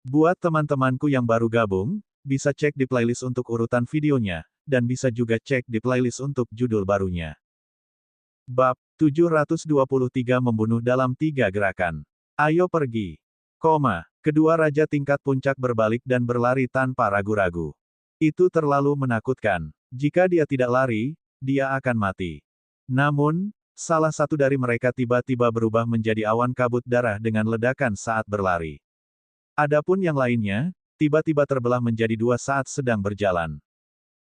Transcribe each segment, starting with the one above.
Buat teman-temanku yang baru gabung, bisa cek di playlist untuk urutan videonya, dan bisa juga cek di playlist untuk judul barunya. Bab 723 membunuh dalam 3 gerakan. Ayo pergi. Kedua raja tingkat puncak berbalik dan berlari tanpa ragu-ragu. Itu terlalu menakutkan. Jika dia tidak lari, dia akan mati. Namun, salah satu dari mereka tiba-tiba berubah menjadi awan kabut darah dengan ledakan saat berlari. Adapun yang lainnya, tiba-tiba terbelah menjadi 2 saat sedang berjalan.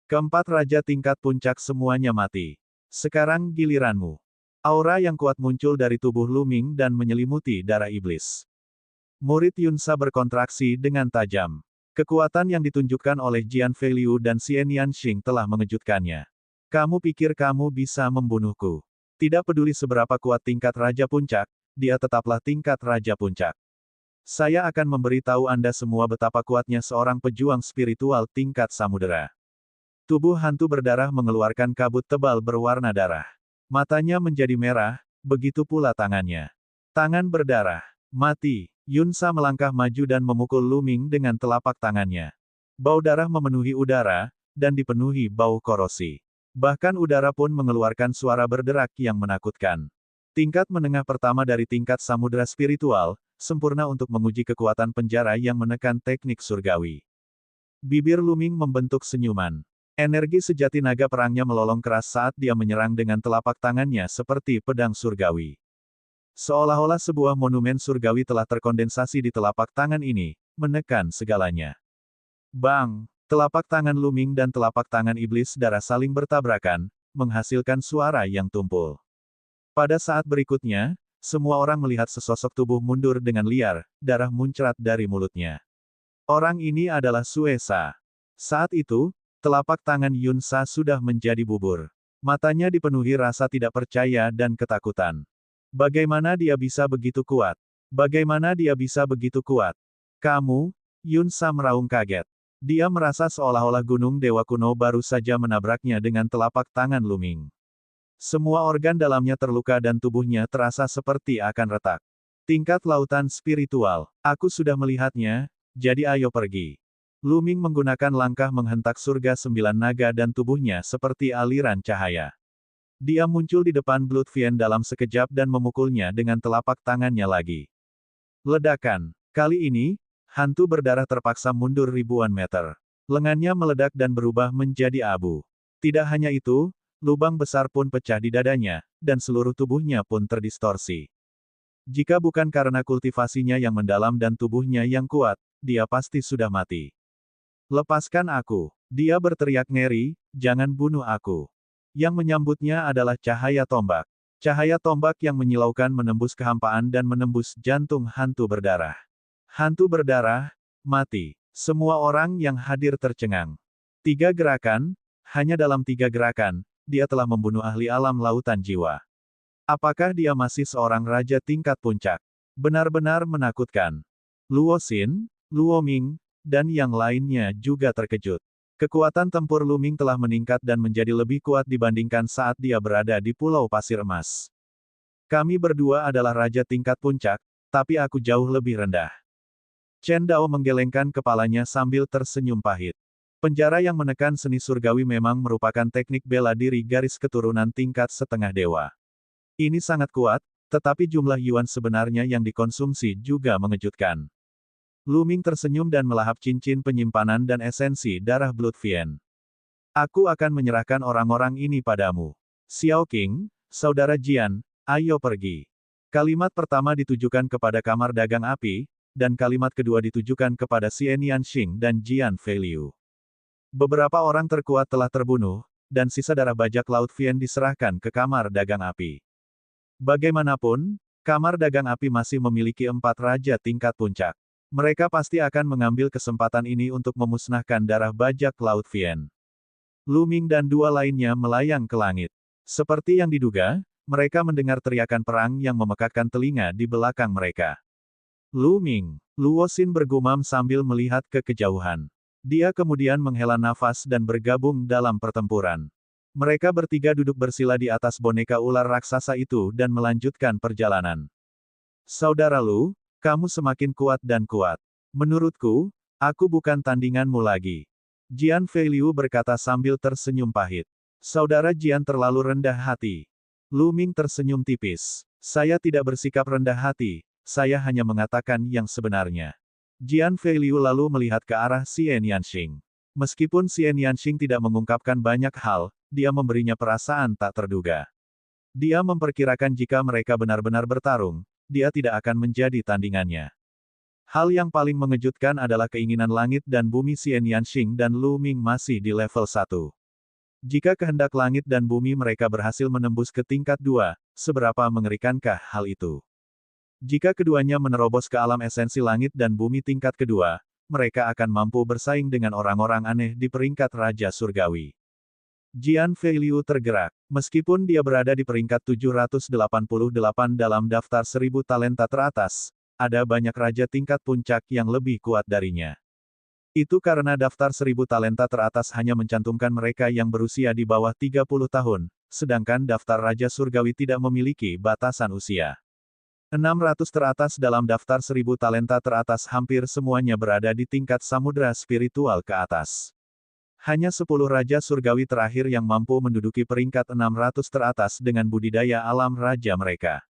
Keempat raja tingkat puncak semuanya mati. Sekarang giliranmu. Aura yang kuat muncul dari tubuh Lu Ming dan menyelimuti darah iblis. Murid Yunsa berkontraksi dengan tajam. Kekuatan yang ditunjukkan oleh Jian Feiliu dan Xian Yanxing telah mengejutkannya. Kamu pikir kamu bisa membunuhku? Tidak peduli seberapa kuat tingkat Raja Puncak, dia tetaplah tingkat Raja Puncak. Saya akan memberitahu Anda semua betapa kuatnya seorang pejuang spiritual tingkat samudera. Tubuh hantu berdarah mengeluarkan kabut tebal berwarna darah. Matanya menjadi merah, begitu pula tangannya. Tangan berdarah. Mati. Yunsa melangkah maju dan memukul Lu Ming dengan telapak tangannya. Bau darah memenuhi udara, dan dipenuhi bau korosi. Bahkan udara pun mengeluarkan suara berderak yang menakutkan. Tingkat menengah pertama dari tingkat samudera spiritual, sempurna untuk menguji kekuatan penjara yang menekan teknik surgawi. Bibir Lu Ming membentuk senyuman. Energi sejati naga perangnya melolong keras saat dia menyerang dengan telapak tangannya seperti pedang surgawi. Seolah-olah sebuah monumen surgawi telah terkondensasi di telapak tangan ini, menekan segalanya. Bang! Telapak tangan Lu Ming dan telapak tangan iblis darah saling bertabrakan, menghasilkan suara yang tumpul. Pada saat berikutnya, semua orang melihat sesosok tubuh mundur dengan liar, darah muncrat dari mulutnya. Orang ini adalah Suesa. Saat itu, telapak tangan Yunsa sudah menjadi bubur. Matanya dipenuhi rasa tidak percaya dan ketakutan. Bagaimana dia bisa begitu kuat? Bagaimana dia bisa begitu kuat? Kamu? Yunsa meraung kaget. Dia merasa seolah-olah gunung dewa kuno baru saja menabraknya dengan telapak tangan Lu Ming. Semua organ dalamnya terluka dan tubuhnya terasa seperti akan retak. Tingkat lautan spiritual. Aku sudah melihatnya, jadi ayo pergi. Lu Ming menggunakan langkah menghentak surga 9 naga dan tubuhnya seperti aliran cahaya. Dia muncul di depan Blood Fiend dalam sekejap dan memukulnya dengan telapak tangannya lagi. Ledakan. Kali ini, hantu berdarah terpaksa mundur ribuan meter. Lengannya meledak dan berubah menjadi abu. Tidak hanya itu, lubang besar pun pecah di dadanya, dan seluruh tubuhnya pun terdistorsi. Jika bukan karena kultivasinya yang mendalam dan tubuhnya yang kuat, dia pasti sudah mati. Lepaskan aku. Dia berteriak ngeri, jangan bunuh aku. Yang menyambutnya adalah cahaya tombak. Cahaya tombak yang menyilaukan menembus kehampaan dan menembus jantung hantu berdarah. Hantu berdarah, mati. Semua orang yang hadir tercengang. 3 gerakan, hanya dalam 3 gerakan, dia telah membunuh ahli alam lautan jiwa. Apakah dia masih seorang raja tingkat puncak? Benar-benar menakutkan. Luo Xin, Luo Ming, dan yang lainnya juga terkejut. Kekuatan tempur Lu Ming telah meningkat dan menjadi lebih kuat dibandingkan saat dia berada di Pulau Pasir Emas. Kami berdua adalah raja tingkat puncak, tapi aku jauh lebih rendah. Chen Dao menggelengkan kepalanya sambil tersenyum pahit. Penjara yang menekan seni surgawi memang merupakan teknik bela diri garis keturunan tingkat setengah dewa. Ini sangat kuat, tetapi jumlah yuan sebenarnya yang dikonsumsi juga mengejutkan. Lu Ming tersenyum dan melahap cincin penyimpanan dan esensi darah Blood Fiend. Aku akan menyerahkan orang-orang ini padamu. Xiao Qing, saudara Jian, ayo pergi. Kalimat pertama ditujukan kepada kamar dagang api, dan kalimat kedua ditujukan kepada Xian Yanxing dan Jian Feiliu. Beberapa orang terkuat telah terbunuh, dan sisa darah bajak laut Fiend diserahkan ke kamar dagang api. Bagaimanapun, kamar dagang api masih memiliki 4 raja tingkat puncak. Mereka pasti akan mengambil kesempatan ini untuk memusnahkan darah bajak laut Fiend. Lu Ming dan 2 lainnya melayang ke langit. Seperti yang diduga, mereka mendengar teriakan perang yang memekakkan telinga di belakang mereka. Lu Ming, Luo Xin bergumam sambil melihat ke kejauhan. Dia kemudian menghela nafas dan bergabung dalam pertempuran. Mereka bertiga duduk bersila di atas boneka ular raksasa itu dan melanjutkan perjalanan. Saudara Lu, kamu semakin kuat dan kuat. Menurutku, aku bukan tandinganmu lagi. Jian Feiliu berkata sambil tersenyum pahit. Saudara Jian terlalu rendah hati. Lu Ming tersenyum tipis. Saya tidak bersikap rendah hati, saya hanya mengatakan yang sebenarnya. Jian Feiliu lalu melihat ke arah Xian Yanxing. Meskipun Xian Yanxing tidak mengungkapkan banyak hal, dia memberinya perasaan tak terduga. Dia memperkirakan jika mereka benar-benar bertarung, dia tidak akan menjadi tandingannya. Hal yang paling mengejutkan adalah keinginan langit dan bumi Xian Yanxing dan Lu Ming masih di level 1. Jika kehendak langit dan bumi mereka berhasil menembus ke tingkat 2, seberapa mengerikankah hal itu? Jika keduanya menerobos ke alam esensi langit dan bumi tingkat kedua, mereka akan mampu bersaing dengan orang-orang aneh di peringkat Raja Surgawi. Jian Feiliu tergerak. Meskipun dia berada di peringkat 788 dalam daftar 1000 talenta teratas, ada banyak raja tingkat puncak yang lebih kuat darinya. Itu karena daftar 1000 talenta teratas hanya mencantumkan mereka yang berusia di bawah 30 tahun, sedangkan daftar Raja Surgawi tidak memiliki batasan usia. 600 teratas dalam daftar 1000 talenta teratas hampir semuanya berada di tingkat samudra spiritual ke atas. Hanya 10 Raja Surgawi terakhir yang mampu menduduki peringkat 600 teratas dengan budidaya alam raja mereka.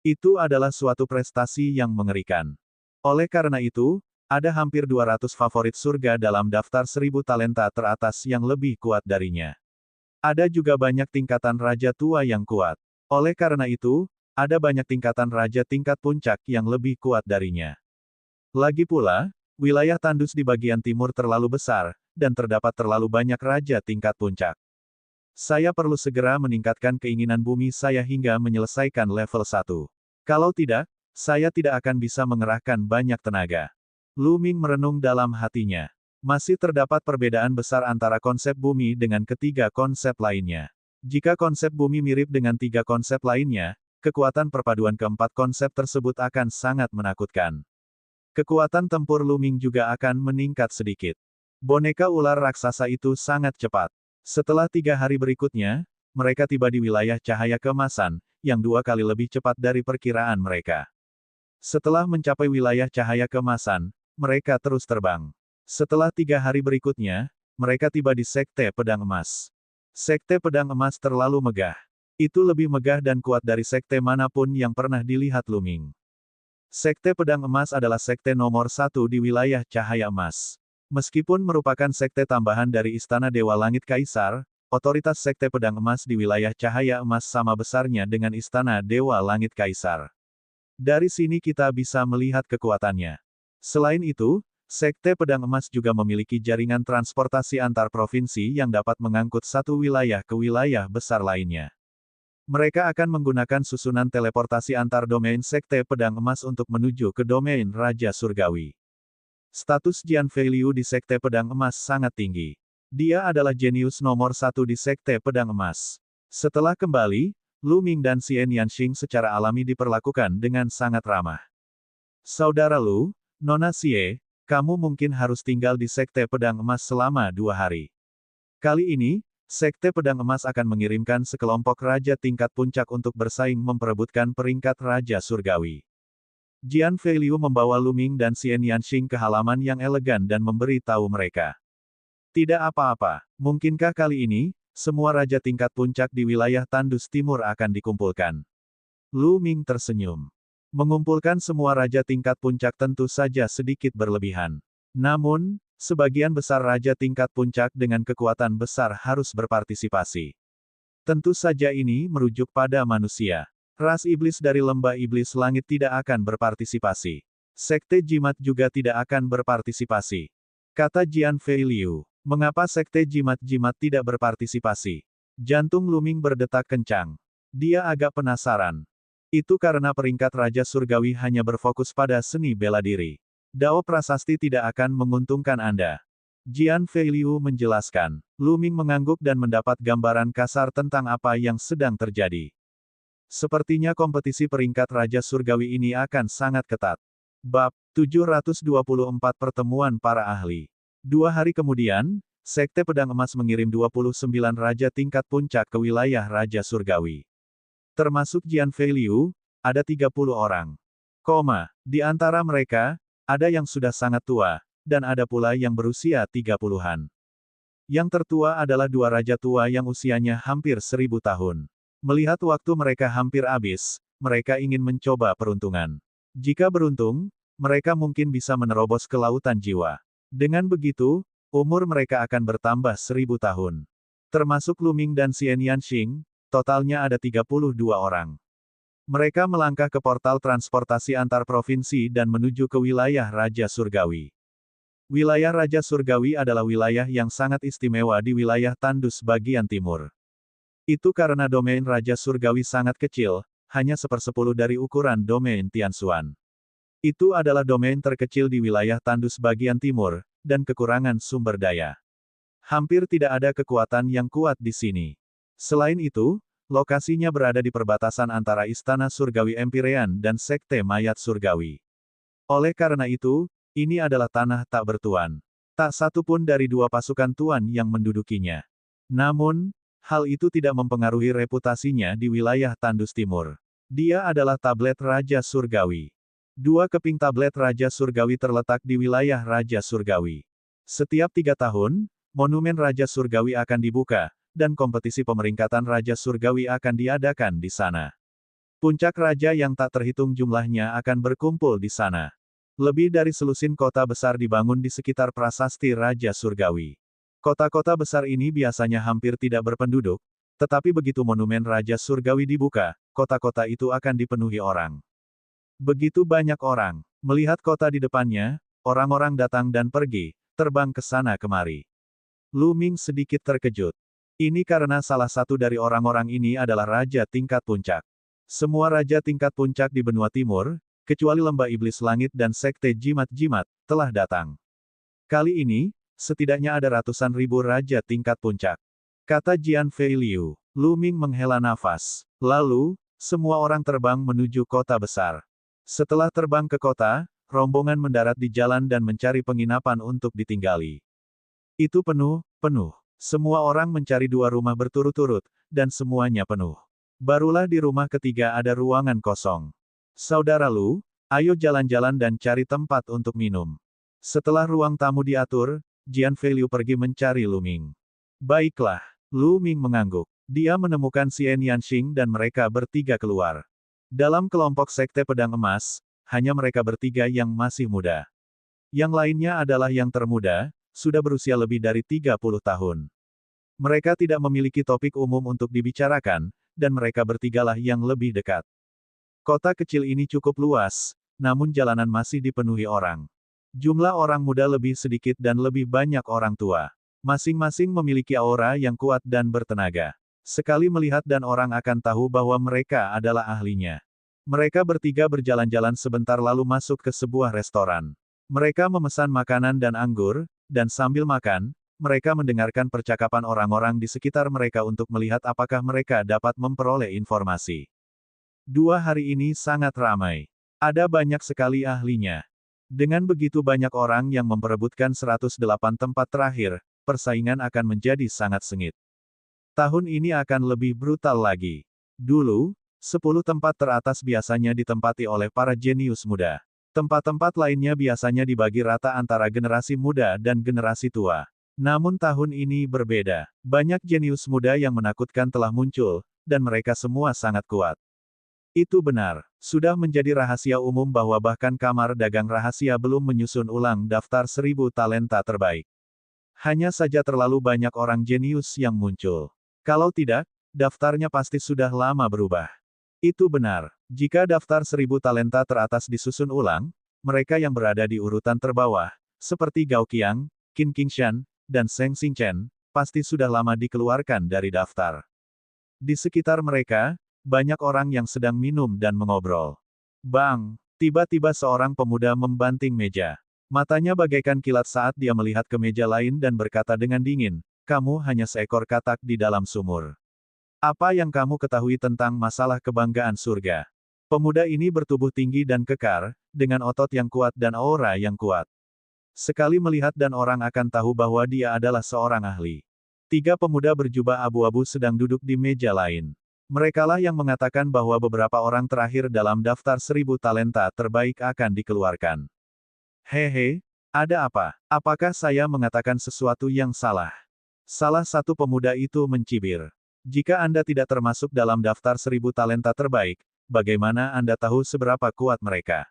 Itu adalah suatu prestasi yang mengerikan. Oleh karena itu, ada hampir 200 favorit surga dalam daftar 1000 talenta teratas yang lebih kuat darinya. Ada juga banyak tingkatan raja tua yang kuat. Oleh karena itu, ada banyak tingkatan raja tingkat puncak yang lebih kuat darinya. Lagi pula, wilayah tandus di bagian timur terlalu besar, dan terdapat terlalu banyak raja tingkat puncak. Saya perlu segera meningkatkan keinginan bumi saya hingga menyelesaikan level 1. Kalau tidak, saya tidak akan bisa mengerahkan banyak tenaga. Lu Ming merenung dalam hatinya. Masih terdapat perbedaan besar antara konsep bumi dengan ketiga konsep lainnya. Jika konsep bumi mirip dengan tiga konsep lainnya, kekuatan perpaduan keempat konsep tersebut akan sangat menakutkan. Kekuatan tempur Lu Ming juga akan meningkat sedikit. Boneka ular raksasa itu sangat cepat. Setelah 3 hari berikutnya, mereka tiba di wilayah cahaya keemasan, yang 2 kali lebih cepat dari perkiraan mereka. Setelah mencapai wilayah cahaya keemasan, mereka terus terbang. Setelah 3 hari berikutnya, mereka tiba di Sekte Pedang Emas. Sekte Pedang Emas terlalu megah. Itu lebih megah dan kuat dari sekte manapun yang pernah dilihat Lu Ming. Sekte Pedang Emas adalah sekte nomor 1 di wilayah cahaya emas. Meskipun merupakan sekte tambahan dari Istana Dewa Langit Kaisar, otoritas Sekte Pedang Emas di wilayah cahaya emas sama besarnya dengan Istana Dewa Langit Kaisar. Dari sini kita bisa melihat kekuatannya. Selain itu, Sekte Pedang Emas juga memiliki jaringan transportasi antar provinsi yang dapat mengangkut satu wilayah ke wilayah besar lainnya. Mereka akan menggunakan susunan teleportasi antar domain Sekte Pedang Emas untuk menuju ke domain Raja Surgawi. Status Jian Feiliu di Sekte Pedang Emas sangat tinggi. Dia adalah jenius nomor 1 di Sekte Pedang Emas. Setelah kembali, Lu Ming dan Xian Yanxing secara alami diperlakukan dengan sangat ramah. Saudara Lu, Nona Xie, kamu mungkin harus tinggal di Sekte Pedang Emas selama 2 hari. Kali ini, Sekte Pedang Emas akan mengirimkan sekelompok raja tingkat puncak untuk bersaing memperebutkan peringkat Raja Surgawi. Jian Feiliu membawa Lu Ming dan Xian Yanxing ke halaman yang elegan dan memberi tahu mereka. Tidak apa-apa, mungkinkah kali ini, semua raja tingkat puncak di wilayah tandus timur akan dikumpulkan? Lu Ming tersenyum. Mengumpulkan semua raja tingkat puncak tentu saja sedikit berlebihan. Namun, sebagian besar raja tingkat puncak dengan kekuatan besar harus berpartisipasi. Tentu saja ini merujuk pada manusia. Ras iblis dari lembah iblis langit tidak akan berpartisipasi. Sekte Jimat juga tidak akan berpartisipasi. Kata Jian Feiliu. Mengapa Sekte Jimat-Jimat tidak berpartisipasi? Jantung Lu Ming berdetak kencang. Dia agak penasaran. Itu karena peringkat Raja Surgawi hanya berfokus pada seni bela diri. Dao Prasasti tidak akan menguntungkan Anda. Jian Feiliu menjelaskan. Lu Ming mengangguk dan mendapat gambaran kasar tentang apa yang sedang terjadi. Sepertinya kompetisi peringkat Raja Surgawi ini akan sangat ketat. Bab 724 Pertemuan Para Ahli. 2 hari kemudian, Sekte Pedang Emas mengirim 29 raja tingkat puncak ke wilayah Raja Surgawi. Termasuk Jian Feiliu, ada 30 orang. Di antara mereka, ada yang sudah sangat tua, dan ada pula yang berusia 30-an. Yang tertua adalah dua raja tua yang usianya hampir 1000 tahun. Melihat waktu mereka hampir habis, mereka ingin mencoba peruntungan. Jika beruntung, mereka mungkin bisa menerobos ke lautan jiwa. Dengan begitu, umur mereka akan bertambah 1000 tahun. Termasuk Lu Ming dan Xian Yanxing, totalnya ada 32 orang. Mereka melangkah ke portal transportasi antar provinsi dan menuju ke wilayah Raja Surgawi. Wilayah Raja Surgawi adalah wilayah yang sangat istimewa di wilayah Tandus bagian timur. Itu karena domain Raja Surgawi sangat kecil, hanya 1/10 dari ukuran domain Tianxuan. Itu adalah domain terkecil di wilayah Tandus bagian timur, dan kekurangan sumber daya. Hampir tidak ada kekuatan yang kuat di sini. Selain itu, lokasinya berada di perbatasan antara Istana Surgawi Empyrean dan Sekte Mayat Surgawi. Oleh karena itu, ini adalah tanah tak bertuan. Tak satu pun dari dua pasukan tuan yang mendudukinya. Namun, hal itu tidak mempengaruhi reputasinya di wilayah Tandus Timur. Dia adalah tablet Raja Surgawi. Dua keping tablet Raja Surgawi terletak di wilayah Raja Surgawi. Setiap 3 tahun, Monumen Raja Surgawi akan dibuka, dan kompetisi pemeringkatan Raja Surgawi akan diadakan di sana. Puncak Raja yang tak terhitung jumlahnya akan berkumpul di sana. Lebih dari selusin kota besar dibangun di sekitar prasasti Raja Surgawi. Kota-kota besar ini biasanya hampir tidak berpenduduk, tetapi begitu Monumen Raja Surgawi dibuka, kota-kota itu akan dipenuhi orang. Begitu banyak orang melihat kota di depannya, orang-orang datang dan pergi, terbang ke sana kemari. Lu Ming sedikit terkejut. Ini karena salah satu dari orang-orang ini adalah raja tingkat puncak. Semua raja tingkat puncak di benua timur, kecuali lembah iblis langit dan sekte jimat-jimat, telah datang. Kali ini, setidaknya ada ratusan ribu raja tingkat puncak. Kata Jian Fei Liu. Lu Ming menghela nafas. Lalu, semua orang terbang menuju kota besar. Setelah terbang ke kota, rombongan mendarat di jalan dan mencari penginapan untuk ditinggali. Itu penuh. Semua orang mencari 2 rumah berturut-turut, dan semuanya penuh. Barulah di rumah ketiga ada ruangan kosong. Saudara Lu, ayo jalan-jalan dan cari tempat untuk minum. Setelah ruang tamu diatur, Jian Fei Liu pergi mencari Lu Ming. Baiklah, Lu Ming mengangguk. Dia menemukan Xian Yanxing dan mereka bertiga keluar. Dalam kelompok Sekte Pedang Emas, hanya mereka bertiga yang masih muda. Yang lainnya adalah yang termuda, sudah berusia lebih dari 30 tahun. Mereka tidak memiliki topik umum untuk dibicarakan, dan mereka bertigalah yang lebih dekat. Kota kecil ini cukup luas, namun jalanan masih dipenuhi orang. Jumlah orang muda lebih sedikit dan lebih banyak orang tua. Masing-masing memiliki aura yang kuat dan bertenaga. Sekali melihat dan orang akan tahu bahwa mereka adalah ahlinya. Mereka bertiga berjalan-jalan sebentar lalu masuk ke sebuah restoran. Mereka memesan makanan dan anggur, dan sambil makan, mereka mendengarkan percakapan orang-orang di sekitar mereka untuk melihat apakah mereka dapat memperoleh informasi. 2 hari ini sangat ramai. Ada banyak sekali ahlinya. Dengan begitu banyak orang yang memperebutkan 108 tempat terakhir, persaingan akan menjadi sangat sengit. Tahun ini akan lebih brutal lagi. Dulu, 10 tempat teratas biasanya ditempati oleh para jenius muda. Tempat-tempat lainnya biasanya dibagi rata antara generasi muda dan generasi tua. Namun tahun ini berbeda. Banyak jenius muda yang menakutkan telah muncul, dan mereka semua sangat kuat. Itu benar. Sudah menjadi rahasia umum bahwa bahkan Kamar Dagang Rahasia belum menyusun ulang daftar 1000 talenta terbaik. Hanya saja terlalu banyak orang jenius yang muncul. Kalau tidak, daftarnya pasti sudah lama berubah. Itu benar. Jika daftar 1000 talenta teratas disusun ulang, mereka yang berada di urutan terbawah, seperti Gao Qiang, Qin Qingshan, dan Zheng Xingchen, pasti sudah lama dikeluarkan dari daftar. Di sekitar mereka, banyak orang yang sedang minum dan mengobrol. Bang! Tiba-tiba seorang pemuda membanting meja. Matanya bagaikan kilat saat dia melihat ke meja lain dan berkata dengan dingin, "Kamu hanya seekor katak di dalam sumur. Apa yang kamu ketahui tentang masalah kebanggaan surga?" Pemuda ini bertubuh tinggi dan kekar, dengan otot yang kuat dan aura yang kuat. Sekali melihat dan orang akan tahu bahwa dia adalah seorang ahli. 3 pemuda berjubah abu-abu sedang duduk di meja lain. Merekalah yang mengatakan bahwa beberapa orang terakhir dalam daftar 1000 talenta terbaik akan dikeluarkan. Hehe, ada apa? Apakah saya mengatakan sesuatu yang salah? Salah satu pemuda itu mencibir. Jika Anda tidak termasuk dalam daftar 1000 talenta terbaik, bagaimana Anda tahu seberapa kuat mereka?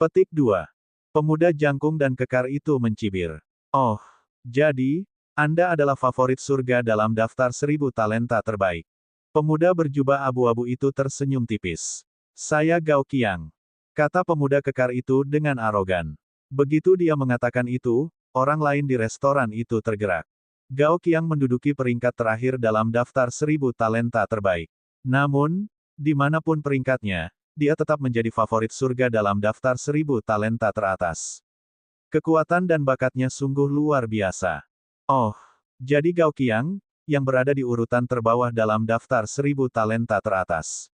Petik 2. Pemuda jangkung dan kekar itu mencibir. Oh, jadi, Anda adalah favorit surga dalam daftar 1000 talenta terbaik. Pemuda berjubah abu-abu itu tersenyum tipis. Saya Gao Qiang, kata pemuda kekar itu dengan arogan. Begitu dia mengatakan itu, orang lain di restoran itu tergerak. Gao Qiang menduduki peringkat terakhir dalam daftar 1000 talenta terbaik. Namun, dimanapun peringkatnya, dia tetap menjadi favorit surga dalam daftar 1000 talenta teratas. Kekuatan dan bakatnya sungguh luar biasa. Oh, jadi Gao Qiang, yang berada di urutan terbawah dalam daftar 1000 talenta teratas.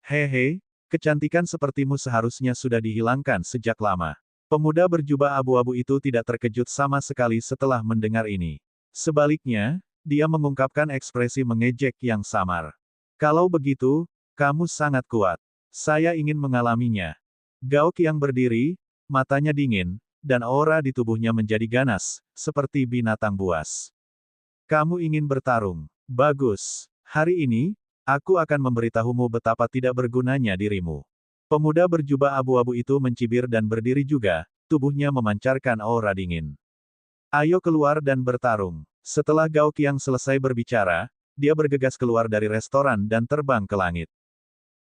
Hehe, kecantikan sepertimu seharusnya sudah dihilangkan sejak lama. Pemuda berjubah abu-abu itu tidak terkejut sama sekali setelah mendengar ini. Sebaliknya, dia mengungkapkan ekspresi mengejek yang samar. Kalau begitu, kamu sangat kuat. Saya ingin mengalaminya. Gao Qiang berdiri, matanya dingin, dan aura di tubuhnya menjadi ganas, seperti binatang buas. Kamu ingin bertarung? Bagus. Hari ini, aku akan memberitahumu betapa tidak bergunanya dirimu. Pemuda berjubah abu-abu itu mencibir dan berdiri juga, tubuhnya memancarkan aura dingin. Ayo keluar dan bertarung. Setelah Gao Qiang selesai berbicara, dia bergegas keluar dari restoran dan terbang ke langit.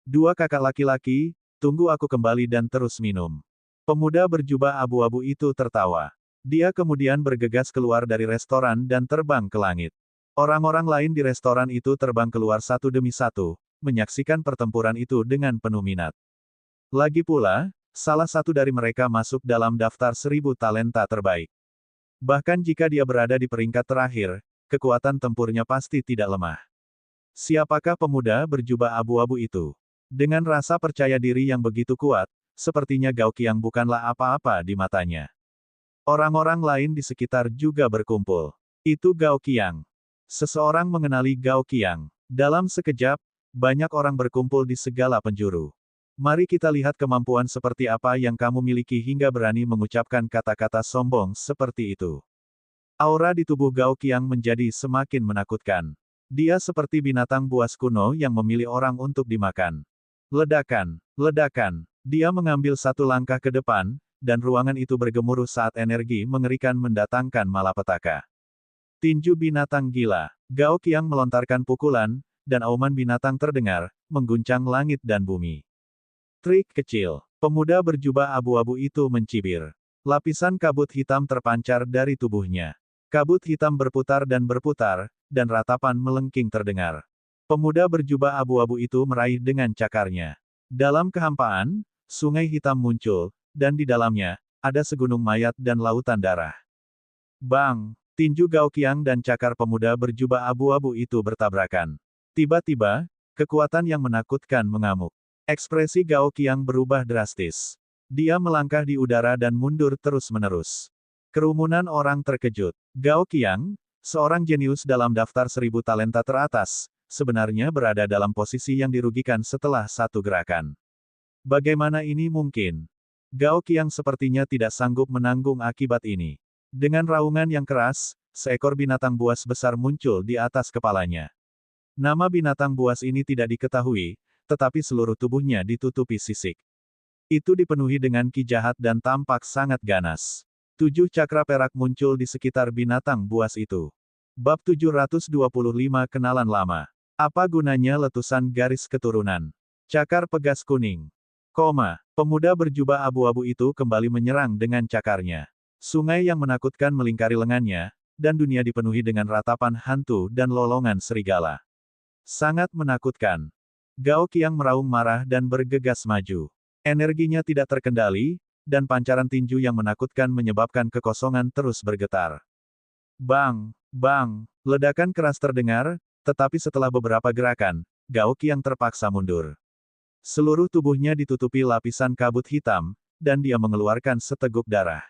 Dua kakak laki-laki, tunggu aku kembali dan terus minum. Pemuda berjubah abu-abu itu tertawa. Dia kemudian bergegas keluar dari restoran dan terbang ke langit. Orang-orang lain di restoran itu terbang keluar satu demi satu, menyaksikan pertempuran itu dengan penuh minat. Lagi pula, salah satu dari mereka masuk dalam daftar 1000 talenta terbaik. Bahkan jika dia berada di peringkat terakhir, kekuatan tempurnya pasti tidak lemah. Siapakah pemuda berjubah abu-abu itu? Dengan rasa percaya diri yang begitu kuat, sepertinya Gao Qiang bukanlah apa-apa di matanya. Orang-orang lain di sekitar juga berkumpul. Itu Gao Qiang. Seseorang mengenali Gao Qiang. Dalam sekejap, banyak orang berkumpul di segala penjuru. Mari kita lihat kemampuan seperti apa yang kamu miliki hingga berani mengucapkan kata-kata sombong seperti itu. Aura di tubuh Gao Qiang menjadi semakin menakutkan. Dia seperti binatang buas kuno yang memilih orang untuk dimakan. Ledakan, ledakan. Dia mengambil satu langkah ke depan, dan ruangan itu bergemuruh saat energi mengerikan mendatangkan malapetaka. Tinju binatang gila. Gao Qiang melontarkan pukulan, dan auman binatang terdengar, mengguncang langit dan bumi. Trik kecil. Pemuda berjubah abu-abu itu mencibir. Lapisan kabut hitam terpancar dari tubuhnya. Kabut hitam berputar, dan ratapan melengking terdengar. Pemuda berjubah abu-abu itu meraih dengan cakarnya. Dalam kehampaan, sungai hitam muncul, dan di dalamnya, ada segunung mayat dan lautan darah. Bang! Tinju Gao Qiang dan cakar pemuda berjubah abu-abu itu bertabrakan. Tiba-tiba, kekuatan yang menakutkan mengamuk. Ekspresi Gao Qiang berubah drastis. Dia melangkah di udara dan mundur terus-menerus. Kerumunan orang terkejut. Gao Qiang, seorang jenius dalam daftar 1000 talenta teratas, sebenarnya berada dalam posisi yang dirugikan setelah satu gerakan. Bagaimana ini mungkin? Gao Qiang sepertinya tidak sanggup menanggung akibat ini. Dengan raungan yang keras, seekor binatang buas besar muncul di atas kepalanya. Nama binatang buas ini tidak diketahui, tetapi seluruh tubuhnya ditutupi sisik. Itu dipenuhi dengan ki jahat dan tampak sangat ganas. 7 cakra perak muncul di sekitar binatang buas itu. Bab 725 Kenalan Lama. Apa gunanya letusan garis keturunan? Cakar pegas kuning. Pemuda berjubah abu-abu itu kembali menyerang dengan cakarnya. Sungai yang menakutkan melingkari lengannya, dan dunia dipenuhi dengan ratapan hantu dan lolongan serigala. Sangat menakutkan. Gao Qiang meraung marah dan bergegas maju. Energinya tidak terkendali, dan pancaran tinju yang menakutkan menyebabkan kekosongan terus bergetar. Bang! Bang! Ledakan keras terdengar, tetapi setelah beberapa gerakan, Gao Qiang terpaksa mundur. Seluruh tubuhnya ditutupi lapisan kabut hitam, dan dia mengeluarkan seteguk darah.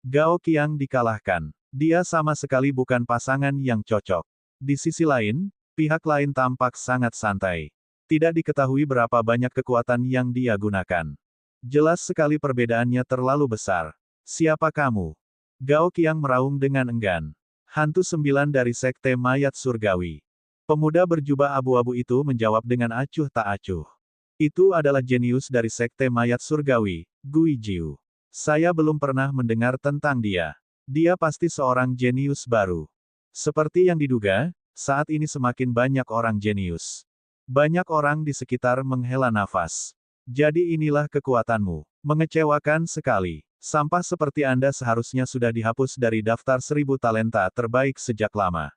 Gao Qiang dikalahkan. Dia sama sekali bukan pasangan yang cocok. Di sisi lain, pihak lain tampak sangat santai. Tidak diketahui berapa banyak kekuatan yang dia gunakan. Jelas sekali perbedaannya terlalu besar. Siapa kamu? Gao Qiang meraung dengan enggan. Hantu 9 dari Sekte Mayat Surgawi. Pemuda berjubah abu-abu itu menjawab dengan acuh tak acuh. Itu adalah jenius dari Sekte Mayat Surgawi, Gui Jiu. Saya belum pernah mendengar tentang dia. Dia pasti seorang jenius baru. Seperti yang diduga, saat ini semakin banyak orang jenius. Banyak orang di sekitar menghela nafas. Jadi inilah kekuatanmu. Mengecewakan sekali. Sampah seperti Anda seharusnya sudah dihapus dari daftar 1000 talenta terbaik sejak lama.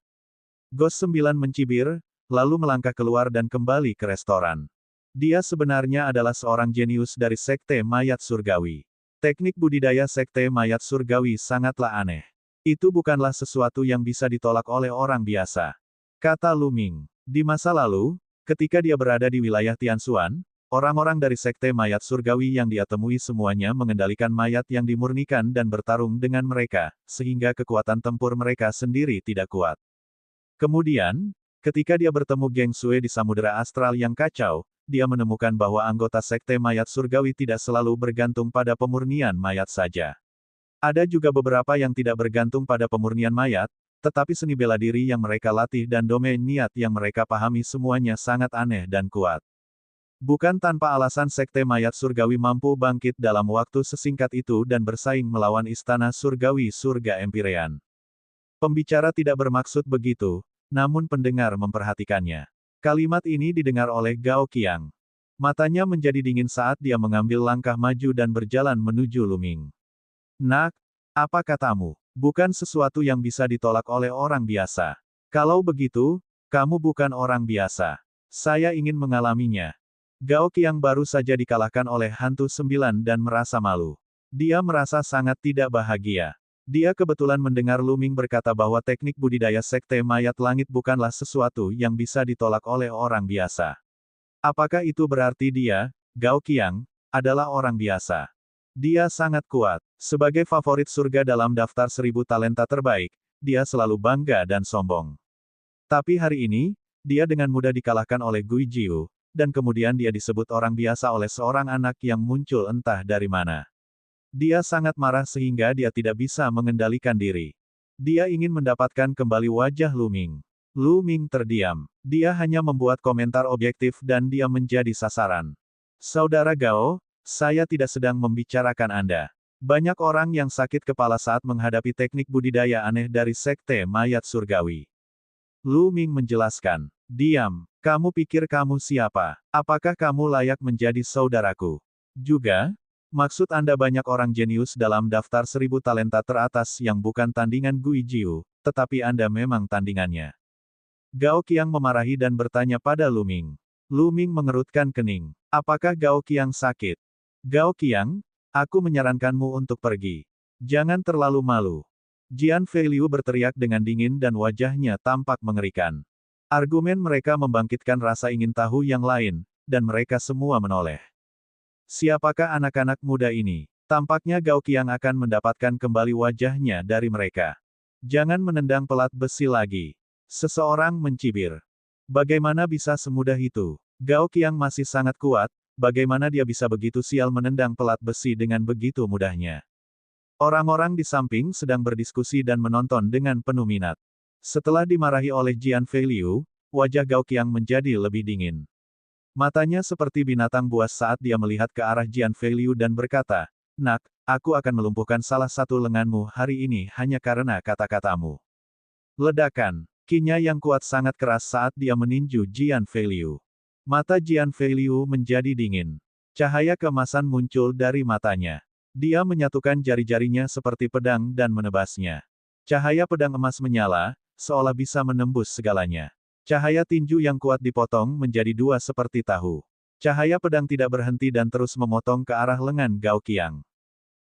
Ghost 9 mencibir, lalu melangkah keluar dan kembali ke restoran. Dia sebenarnya adalah seorang jenius dari Sekte Mayat Surgawi. Teknik budidaya Sekte Mayat Surgawi sangatlah aneh. Itu bukanlah sesuatu yang bisa ditolak oleh orang biasa. Kata Lu Ming. Di masa lalu, ketika dia berada di wilayah Tianxuan, orang-orang dari Sekte Mayat Surgawi yang dia temui semuanya mengendalikan mayat yang dimurnikan dan bertarung dengan mereka, sehingga kekuatan tempur mereka sendiri tidak kuat. Kemudian, ketika dia bertemu Geng Sui di Samudera Astral yang kacau, dia menemukan bahwa anggota Sekte Mayat Surgawi tidak selalu bergantung pada pemurnian mayat saja. Ada juga beberapa yang tidak bergantung pada pemurnian mayat, tetapi seni bela diri yang mereka latih dan domain niat yang mereka pahami semuanya sangat aneh dan kuat. Bukan tanpa alasan Sekte Mayat Surgawi mampu bangkit dalam waktu sesingkat itu dan bersaing melawan Istana Surgawi Surga Empyrean. Pembicara tidak bermaksud begitu, namun pendengar memperhatikannya. Kalimat ini didengar oleh Gao Qiang. Matanya menjadi dingin saat dia mengambil langkah maju dan berjalan menuju Lu Ming. Nak, apa katamu? Bukan sesuatu yang bisa ditolak oleh orang biasa. Kalau begitu, kamu bukan orang biasa. Saya ingin mengalaminya. Gao Qiang baru saja dikalahkan oleh hantu 9 dan merasa malu. Dia merasa sangat tidak bahagia. Dia kebetulan mendengar Lu Ming berkata bahwa teknik budidaya Sekte Mayat Langit bukanlah sesuatu yang bisa ditolak oleh orang biasa. Apakah itu berarti dia, Gao Qiang, adalah orang biasa? Dia sangat kuat. Sebagai favorit surga dalam daftar 1000 talenta terbaik, dia selalu bangga dan sombong. Tapi hari ini, dia dengan mudah dikalahkan oleh Gui Jiu, dan kemudian dia disebut orang biasa oleh seorang anak yang muncul entah dari mana. Dia sangat marah sehingga dia tidak bisa mengendalikan diri. Dia ingin mendapatkan kembali wajah Lu Ming. Lu Ming terdiam. Dia hanya membuat komentar objektif dan dia menjadi sasaran. Saudara Gao, saya tidak sedang membicarakan Anda. Banyak orang yang sakit kepala saat menghadapi teknik budidaya aneh dari Sekte Mayat Surgawi. Lu Ming menjelaskan. Diam. Kamu pikir kamu siapa? Apakah kamu layak menjadi saudaraku? Juga, maksud Anda banyak orang jenius dalam daftar 1000 talenta teratas yang bukan tandingan Gui Jiu, tetapi Anda memang tandingannya. Gao Qiang memarahi dan bertanya pada Lu Ming. Lu Ming mengerutkan kening. Apakah Gao Qiang sakit? Gao Qiang, aku menyarankanmu untuk pergi. Jangan terlalu malu. Jian Feiliu berteriak dengan dingin dan wajahnya tampak mengerikan. Argumen mereka membangkitkan rasa ingin tahu yang lain, dan mereka semua menoleh. Siapakah anak-anak muda ini? Tampaknya Gao Qiang akan mendapatkan kembali wajahnya dari mereka. Jangan menendang pelat besi lagi. Seseorang mencibir. Bagaimana bisa semudah itu? Gao Qiang masih sangat kuat, bagaimana dia bisa begitu sial menendang pelat besi dengan begitu mudahnya? Orang-orang di samping sedang berdiskusi dan menonton dengan penuh minat. Setelah dimarahi oleh Jian Feiliu, wajah Gao Qiang menjadi lebih dingin. Matanya seperti binatang buas saat dia melihat ke arah Jian Feiliu dan berkata, Nak, aku akan melumpuhkan salah satu lenganmu hari ini hanya karena kata-katamu. Ledakan. Kinya yang kuat sangat keras saat dia meninju Jian Feiliu. Mata Jian Feiliu menjadi dingin. Cahaya keemasan muncul dari matanya. Dia menyatukan jari-jarinya seperti pedang dan menebasnya. Cahaya pedang emas menyala, seolah bisa menembus segalanya. Cahaya tinju yang kuat dipotong menjadi dua seperti tahu. Cahaya pedang tidak berhenti dan terus memotong ke arah lengan Gao Qiang.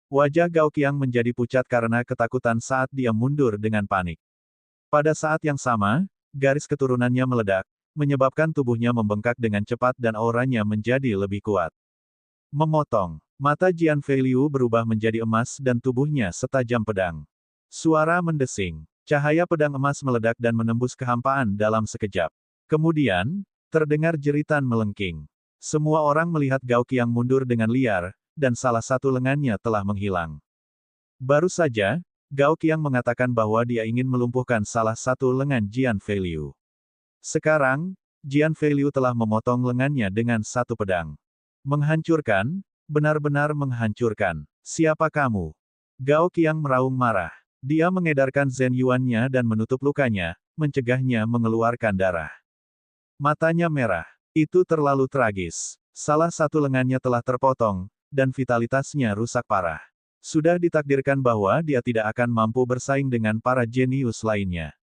Wajah Gao Qiang menjadi pucat karena ketakutan saat dia mundur dengan panik. Pada saat yang sama, garis keturunannya meledak, menyebabkan tubuhnya membengkak dengan cepat dan auranya menjadi lebih kuat. Memotong. Mata Jian Feiliu berubah menjadi emas dan tubuhnya setajam pedang. Suara mendesing. Cahaya pedang emas meledak dan menembus kehampaan dalam sekejap. Kemudian, terdengar jeritan melengking. Semua orang melihat Gao Qiang mundur dengan liar, dan salah satu lengannya telah menghilang. Baru saja, Gao Qiang mengatakan bahwa dia ingin melumpuhkan salah satu lengan Jian Feiliu. Sekarang, Jian Feiliu telah memotong lengannya dengan satu pedang. Menghancurkan, benar-benar menghancurkan. Siapa kamu? Gao Qiang meraung marah. Dia mengedarkan Zhen Yuan-nya dan menutup lukanya, mencegahnya mengeluarkan darah. Matanya merah. Itu terlalu tragis. Salah satu lengannya telah terpotong, dan vitalitasnya rusak parah. Sudah ditakdirkan bahwa dia tidak akan mampu bersaing dengan para jenius lainnya.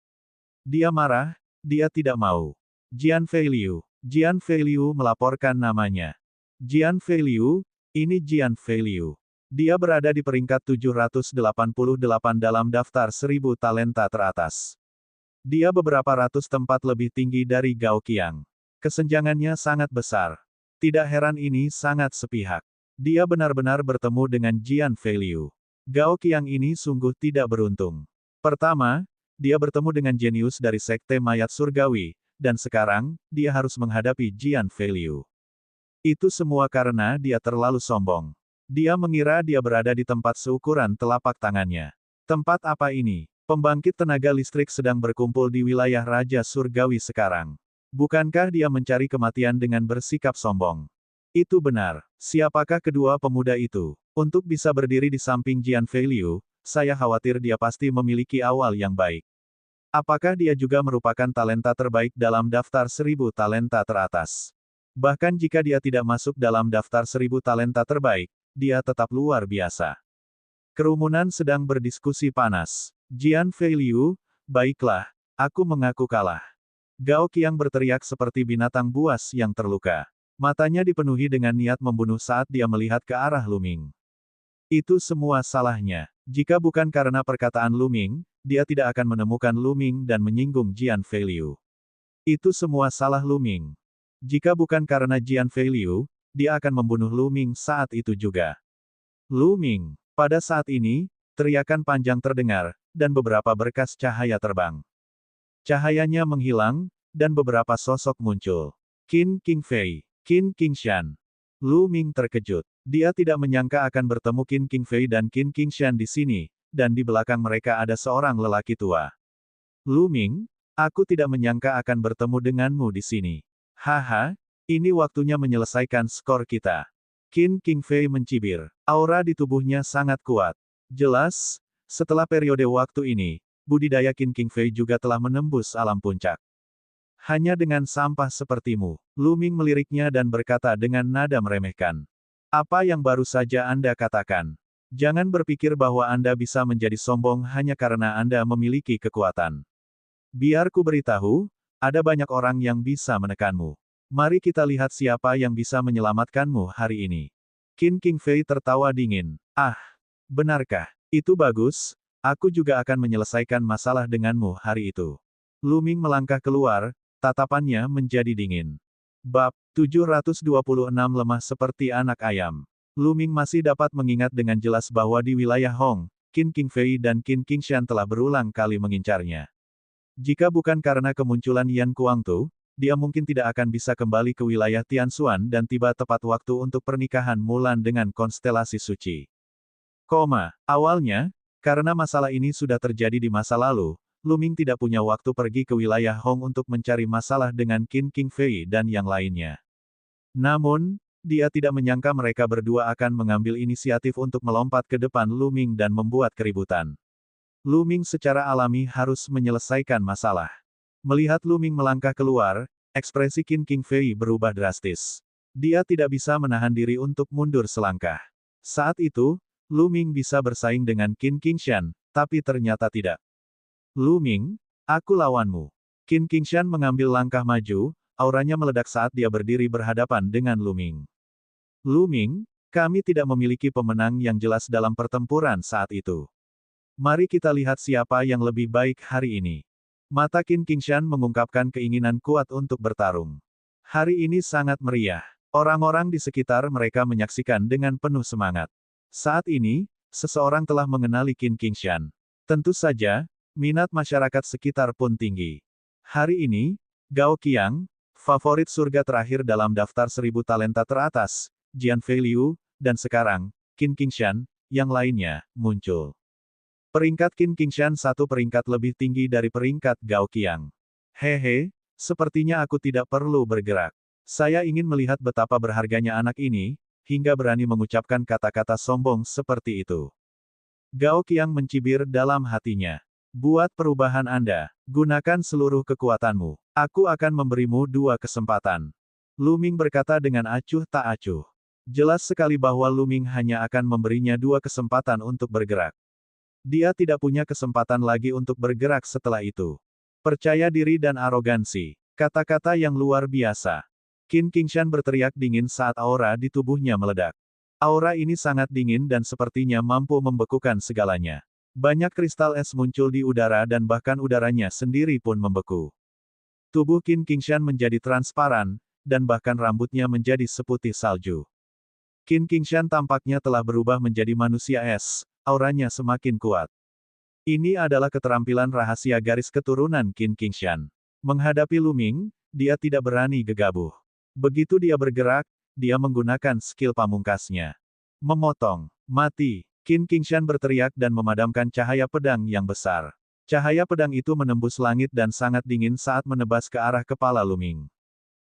Dia marah, dia tidak mau. Jian Feiliu. Jian Feiliu melaporkan namanya. Jian Feiliu, ini Jian Feiliu. Dia berada di peringkat 788 dalam daftar 1000 talenta teratas. Dia beberapa ratus tempat lebih tinggi dari Gao Qiang. Kesenjangannya sangat besar. Tidak heran ini sangat sepihak. Dia benar-benar bertemu dengan Jian Feiliu. Gao Qiang ini sungguh tidak beruntung. Pertama, dia bertemu dengan jenius dari Sekte Mayat Surgawi, dan sekarang, dia harus menghadapi Jian Feiliu. Itu semua karena dia terlalu sombong. Dia mengira dia berada di tempat seukuran telapak tangannya. Tempat apa ini? Pembangkit tenaga listrik sedang berkumpul di wilayah Raja Surgawi sekarang. Bukankah dia mencari kematian dengan bersikap sombong? Itu benar. Siapakah kedua pemuda itu? Untuk bisa berdiri di samping Jian Feiliu, saya khawatir dia pasti memiliki awal yang baik. Apakah dia juga merupakan talenta terbaik dalam daftar 1000 talenta teratas? Bahkan jika dia tidak masuk dalam daftar 1000 talenta terbaik, dia tetap luar biasa. Kerumunan sedang berdiskusi panas. Jian Feiliu, baiklah, aku mengaku kalah. Gao Qiang berteriak seperti binatang buas yang terluka. Matanya dipenuhi dengan niat membunuh saat dia melihat ke arah Lu Ming. Itu semua salahnya. Jika bukan karena perkataan Lu Ming, dia tidak akan menemukan Lu Ming dan menyinggung Jian Feiliu. Itu semua salah Lu Ming. Jika bukan karena Jian Feiliu, dia akan membunuh Lu Ming saat itu juga. Lu Ming. Pada saat ini, teriakan panjang terdengar, dan beberapa berkas cahaya terbang. Cahayanya menghilang, dan beberapa sosok muncul. Qin Qingfei. Qin Qingshan. Lu Ming terkejut. Dia tidak menyangka akan bertemu Qin Qingfei dan Qin Qingshan di sini, dan di belakang mereka ada seorang lelaki tua. Lu Ming, aku tidak menyangka akan bertemu denganmu di sini. Haha, ini waktunya menyelesaikan skor kita. Qin Qingfei mencibir. Aura di tubuhnya sangat kuat. Jelas, setelah periode waktu ini, budidaya Qin Qingfei juga telah menembus alam puncak. Hanya dengan sampah sepertimu. Lu Ming meliriknya dan berkata dengan nada meremehkan. Apa yang baru saja Anda katakan? Jangan berpikir bahwa Anda bisa menjadi sombong hanya karena Anda memiliki kekuatan. Biar ku beritahu, ada banyak orang yang bisa menekanmu. Mari kita lihat siapa yang bisa menyelamatkanmu hari ini. Qin Qingfei tertawa dingin. Ah, benarkah? Itu bagus, aku juga akan menyelesaikan masalah denganmu hari itu. Lu Ming melangkah keluar, tatapannya menjadi dingin. Bab 726 lemah seperti anak ayam. Lu Ming masih dapat mengingat dengan jelas bahwa di wilayah Hong, Qin Qingfei dan Qin Qingshan telah berulang kali mengincarnya. Jika bukan karena kemunculan Yan Kuangtu, dia mungkin tidak akan bisa kembali ke wilayah Tianxuan dan tiba tepat waktu untuk pernikahan Mulan dengan konstelasi suci. Awalnya, karena masalah ini sudah terjadi di masa lalu, Lu Ming tidak punya waktu pergi ke wilayah Hong untuk mencari masalah dengan Qin Qingfei dan yang lainnya. Namun, dia tidak menyangka mereka berdua akan mengambil inisiatif untuk melompat ke depan Lu Ming dan membuat keributan. Lu Ming secara alami harus menyelesaikan masalah. Melihat Lu Ming melangkah keluar, ekspresi Qin Qingfei berubah drastis. Dia tidak bisa menahan diri untuk mundur selangkah. Saat itu, Lu Ming bisa bersaing dengan Qin Qingshan, tapi ternyata tidak. Lu Ming, aku lawanmu. Qin Qingshan mengambil langkah maju, auranya meledak saat dia berdiri berhadapan dengan Lu Ming. Lu Ming, kami tidak memiliki pemenang yang jelas dalam pertempuran saat itu. Mari kita lihat siapa yang lebih baik hari ini. Mata Qin Qingshan mengungkapkan keinginan kuat untuk bertarung. Hari ini sangat meriah. Orang-orang di sekitar mereka menyaksikan dengan penuh semangat. Saat ini, seseorang telah mengenali Qin Qingshan. Tentu saja, minat masyarakat sekitar pun tinggi. Hari ini, Gao Qiang, favorit surga terakhir dalam daftar 1000 talenta teratas, Jian Feiliu, dan sekarang, Qin Qingshan, yang lainnya, muncul. Peringkat Qin Qingshan satu peringkat lebih tinggi dari peringkat Gao Qiang. Hehe, sepertinya aku tidak perlu bergerak. Saya ingin melihat betapa berharganya anak ini, hingga berani mengucapkan kata-kata sombong seperti itu. Gao Qiang mencibir dalam hatinya. Buat perubahan Anda, gunakan seluruh kekuatanmu. Aku akan memberimu 2 kesempatan. Lu Ming berkata dengan acuh tak acuh. Jelas sekali bahwa Lu Ming hanya akan memberinya 2 kesempatan untuk bergerak. Dia tidak punya kesempatan lagi untuk bergerak setelah itu. Percaya diri dan arogansi. Kata-kata yang luar biasa. Qin Qingshan berteriak dingin saat aura di tubuhnya meledak. Aura ini sangat dingin dan sepertinya mampu membekukan segalanya. Banyak kristal es muncul di udara dan bahkan udaranya sendiri pun membeku. Tubuh Qin Qingshan menjadi transparan, dan bahkan rambutnya menjadi seputih salju. Qin Qingshan tampaknya telah berubah menjadi manusia es, auranya semakin kuat. Ini adalah keterampilan rahasia garis keturunan Qin Qingshan. Menghadapi Lu Ming, dia tidak berani gegabah. Begitu dia bergerak, dia menggunakan skill pamungkasnya. Memotong. Mati. Qin Qingshan berteriak dan memadamkan cahaya pedang yang besar. Cahaya pedang itu menembus langit dan sangat dingin saat menebas ke arah kepala Lu Ming.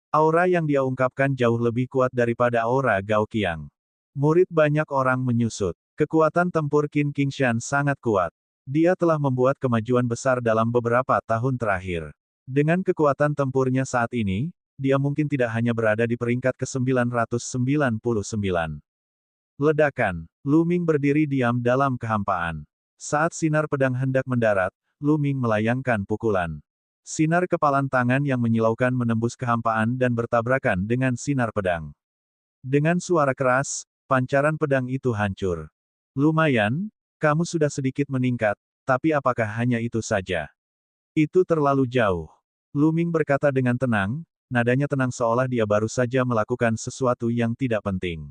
Aura yang dia ungkapkan jauh lebih kuat daripada aura Gao Qiang. Murid banyak orang menyusut. Kekuatan tempur Qin Qingshan sangat kuat. Dia telah membuat kemajuan besar dalam beberapa tahun terakhir. Dengan kekuatan tempurnya saat ini, dia mungkin tidak hanya berada di peringkat ke-999. Ledakan. Lu Ming berdiri diam dalam kehampaan. Saat sinar pedang hendak mendarat, Lu Ming melayangkan pukulan. Sinar kepalan tangan yang menyilaukan menembus kehampaan dan bertabrakan dengan sinar pedang. Dengan suara keras, pancaran pedang itu hancur. Lumayan, kamu sudah sedikit meningkat, tapi apakah hanya itu saja? Itu terlalu jauh. Lu Ming berkata dengan tenang, nadanya tenang seolah dia baru saja melakukan sesuatu yang tidak penting.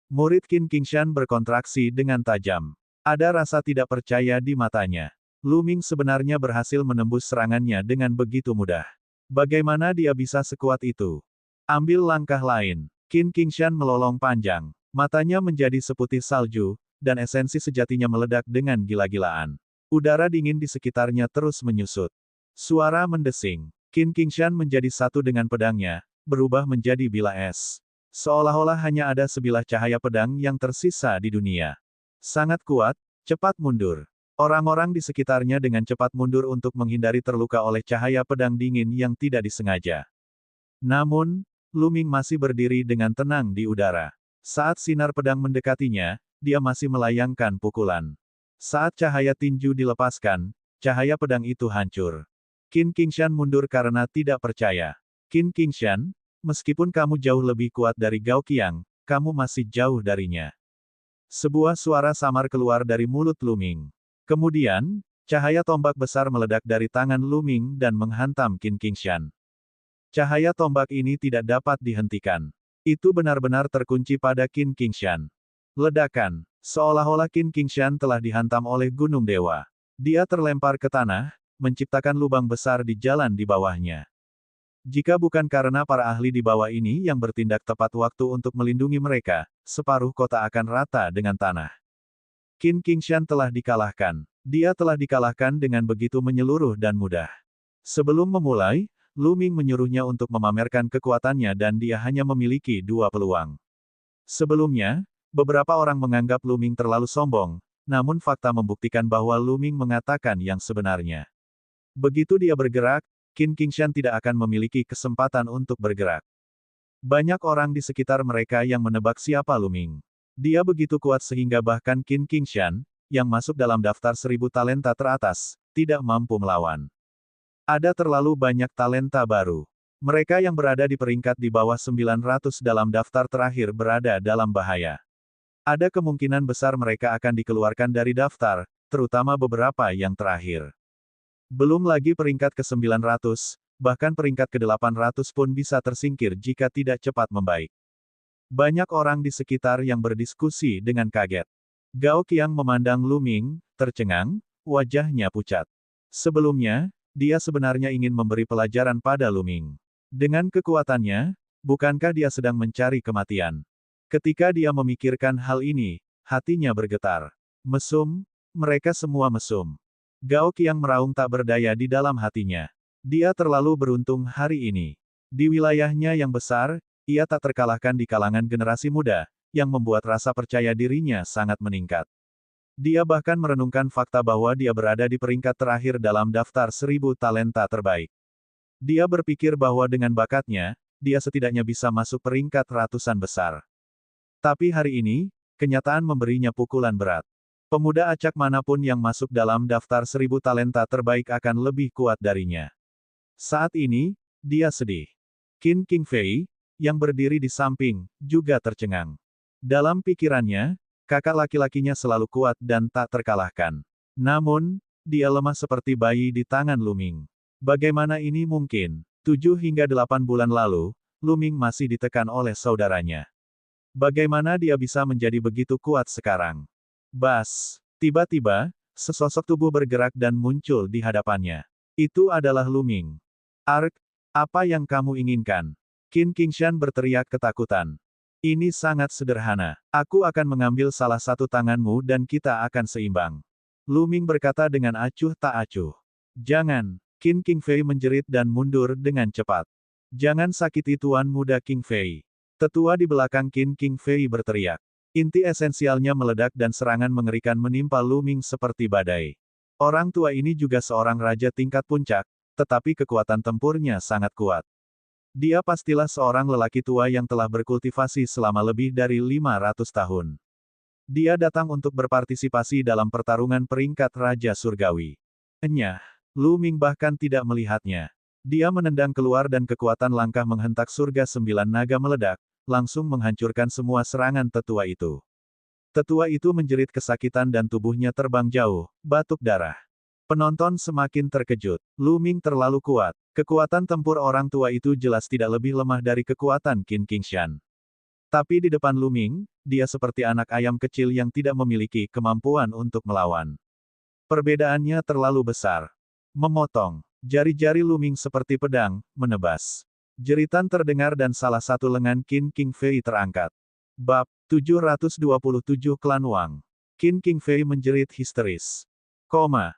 Murid Qin Qingshan berkontraksi dengan tajam. Ada rasa tidak percaya di matanya. Lu Ming sebenarnya berhasil menembus serangannya dengan begitu mudah. Bagaimana dia bisa sekuat itu? Ambil langkah lain. Qin Qingshan melolong panjang. Matanya menjadi seputih salju, dan esensi sejatinya meledak dengan gila-gilaan. Udara dingin di sekitarnya terus menyusut. Suara mendesing. Qin Qingshan menjadi satu dengan pedangnya, berubah menjadi bila es. Seolah-olah hanya ada sebilah cahaya pedang yang tersisa di dunia. Sangat kuat, cepat mundur. Orang-orang di sekitarnya dengan cepat mundur untuk menghindari terluka oleh cahaya pedang dingin yang tidak disengaja. Namun, Lu Ming masih berdiri dengan tenang di udara. Saat sinar pedang mendekatinya, dia masih melayangkan pukulan. Saat cahaya tinju dilepaskan, cahaya pedang itu hancur. Qin Qingshan mundur karena tidak percaya. Qin Qingshan, meskipun kamu jauh lebih kuat dari Gao Qiang, kamu masih jauh darinya. Sebuah suara samar keluar dari mulut Lu Ming. Kemudian, cahaya tombak besar meledak dari tangan Lu Ming dan menghantam Qin Qingshan. Cahaya tombak ini tidak dapat dihentikan. Itu benar-benar terkunci pada Qin Qingshan. Ledakan. Seolah-olah Qin Qingshan telah dihantam oleh gunung dewa. Dia terlempar ke tanah, menciptakan lubang besar di jalan di bawahnya. Jika bukan karena para ahli di bawah ini yang bertindak tepat waktu untuk melindungi mereka, separuh kota akan rata dengan tanah. Qin Qingshan telah dikalahkan. Dia telah dikalahkan dengan begitu menyeluruh dan mudah. Sebelum memulai, Lu Ming menyuruhnya untuk memamerkan kekuatannya dan dia hanya memiliki 2 peluang. Sebelumnya, beberapa orang menganggap Lu Ming terlalu sombong, namun fakta membuktikan bahwa Lu Ming mengatakan yang sebenarnya. Begitu dia bergerak, Qin Qingshan tidak akan memiliki kesempatan untuk bergerak. Banyak orang di sekitar mereka yang menebak siapa Lu Ming. Dia begitu kuat sehingga bahkan Qin Qingshan, yang masuk dalam daftar 1000 talenta teratas, tidak mampu melawan. Ada terlalu banyak talenta baru. Mereka yang berada di peringkat di bawah 900 dalam daftar terakhir berada dalam bahaya. Ada kemungkinan besar mereka akan dikeluarkan dari daftar, terutama beberapa yang terakhir. Belum lagi peringkat ke-900, bahkan peringkat ke-800 pun bisa tersingkir jika tidak cepat membaik. Banyak orang di sekitar yang berdiskusi dengan kaget. Gao Qiang memandang Lu Ming, tercengang, wajahnya pucat. Sebelumnya, dia sebenarnya ingin memberi pelajaran pada Lu Ming. Dengan kekuatannya, bukankah dia sedang mencari kematian? Ketika dia memikirkan hal ini, hatinya bergetar. Mesum, Mereka semua mesum. Gao Qiang meraung tak berdaya di dalam hatinya. Dia terlalu beruntung hari ini. Di wilayahnya yang besar, ia tak terkalahkan di kalangan generasi muda, yang membuat rasa percaya dirinya sangat meningkat. Dia bahkan merenungkan fakta bahwa dia berada di peringkat terakhir dalam daftar 1000 talenta terbaik. Dia berpikir bahwa dengan bakatnya, dia setidaknya bisa masuk peringkat ratusan besar. Tapi hari ini, kenyataan memberinya pukulan berat. Pemuda acak manapun yang masuk dalam daftar 1000 talenta terbaik akan lebih kuat darinya. Saat ini, dia sedih. Qin Qingfei, yang berdiri di samping, juga tercengang. Dalam pikirannya, kakak laki-lakinya selalu kuat dan tak terkalahkan. Namun, dia lemah seperti bayi di tangan Lu Ming. Bagaimana ini mungkin? 7 hingga 8 bulan lalu, Lu Ming masih ditekan oleh saudaranya. Bagaimana dia bisa menjadi begitu kuat sekarang? Bas! Tiba-tiba, sesosok tubuh bergerak dan muncul di hadapannya. Itu adalah Lu Ming. Ark, apa yang kamu inginkan? Qin Qingshan berteriak ketakutan. Ini sangat sederhana. Aku akan mengambil salah satu tanganmu dan kita akan seimbang. Lu Ming berkata dengan acuh tak acuh. Jangan. Qin Qingfei menjerit dan mundur dengan cepat. Jangan sakiti tuan muda Qingfei. Tetua di belakang Qin Qingfei berteriak. Inti esensialnya meledak dan serangan mengerikan menimpa Lu Ming seperti badai. Orang tua ini juga seorang raja tingkat puncak, tetapi kekuatan tempurnya sangat kuat. Dia pastilah seorang lelaki tua yang telah berkultivasi selama lebih dari 500 tahun. Dia datang untuk berpartisipasi dalam pertarungan peringkat Raja Surgawi. Enyah, Lu Ming bahkan tidak melihatnya. Dia menendang keluar dan kekuatan langkah menghentak surga 9 naga meledak, langsung menghancurkan semua serangan tetua itu. Tetua itu menjerit kesakitan dan tubuhnya terbang jauh, batuk darah. Penonton semakin terkejut. Lu Ming terlalu kuat. Kekuatan tempur orang tua itu jelas tidak lebih lemah dari kekuatan Qin Qingshan. Tapi di depan Lu Ming, dia seperti anak ayam kecil yang tidak memiliki kemampuan untuk melawan. Perbedaannya terlalu besar. Memotong. Jari-jari Lu Ming seperti pedang, menebas. Jeritan terdengar dan salah satu lengan Qin Qingfei terangkat. Bab 727 Klan Wang. Qin Qingfei menjerit histeris.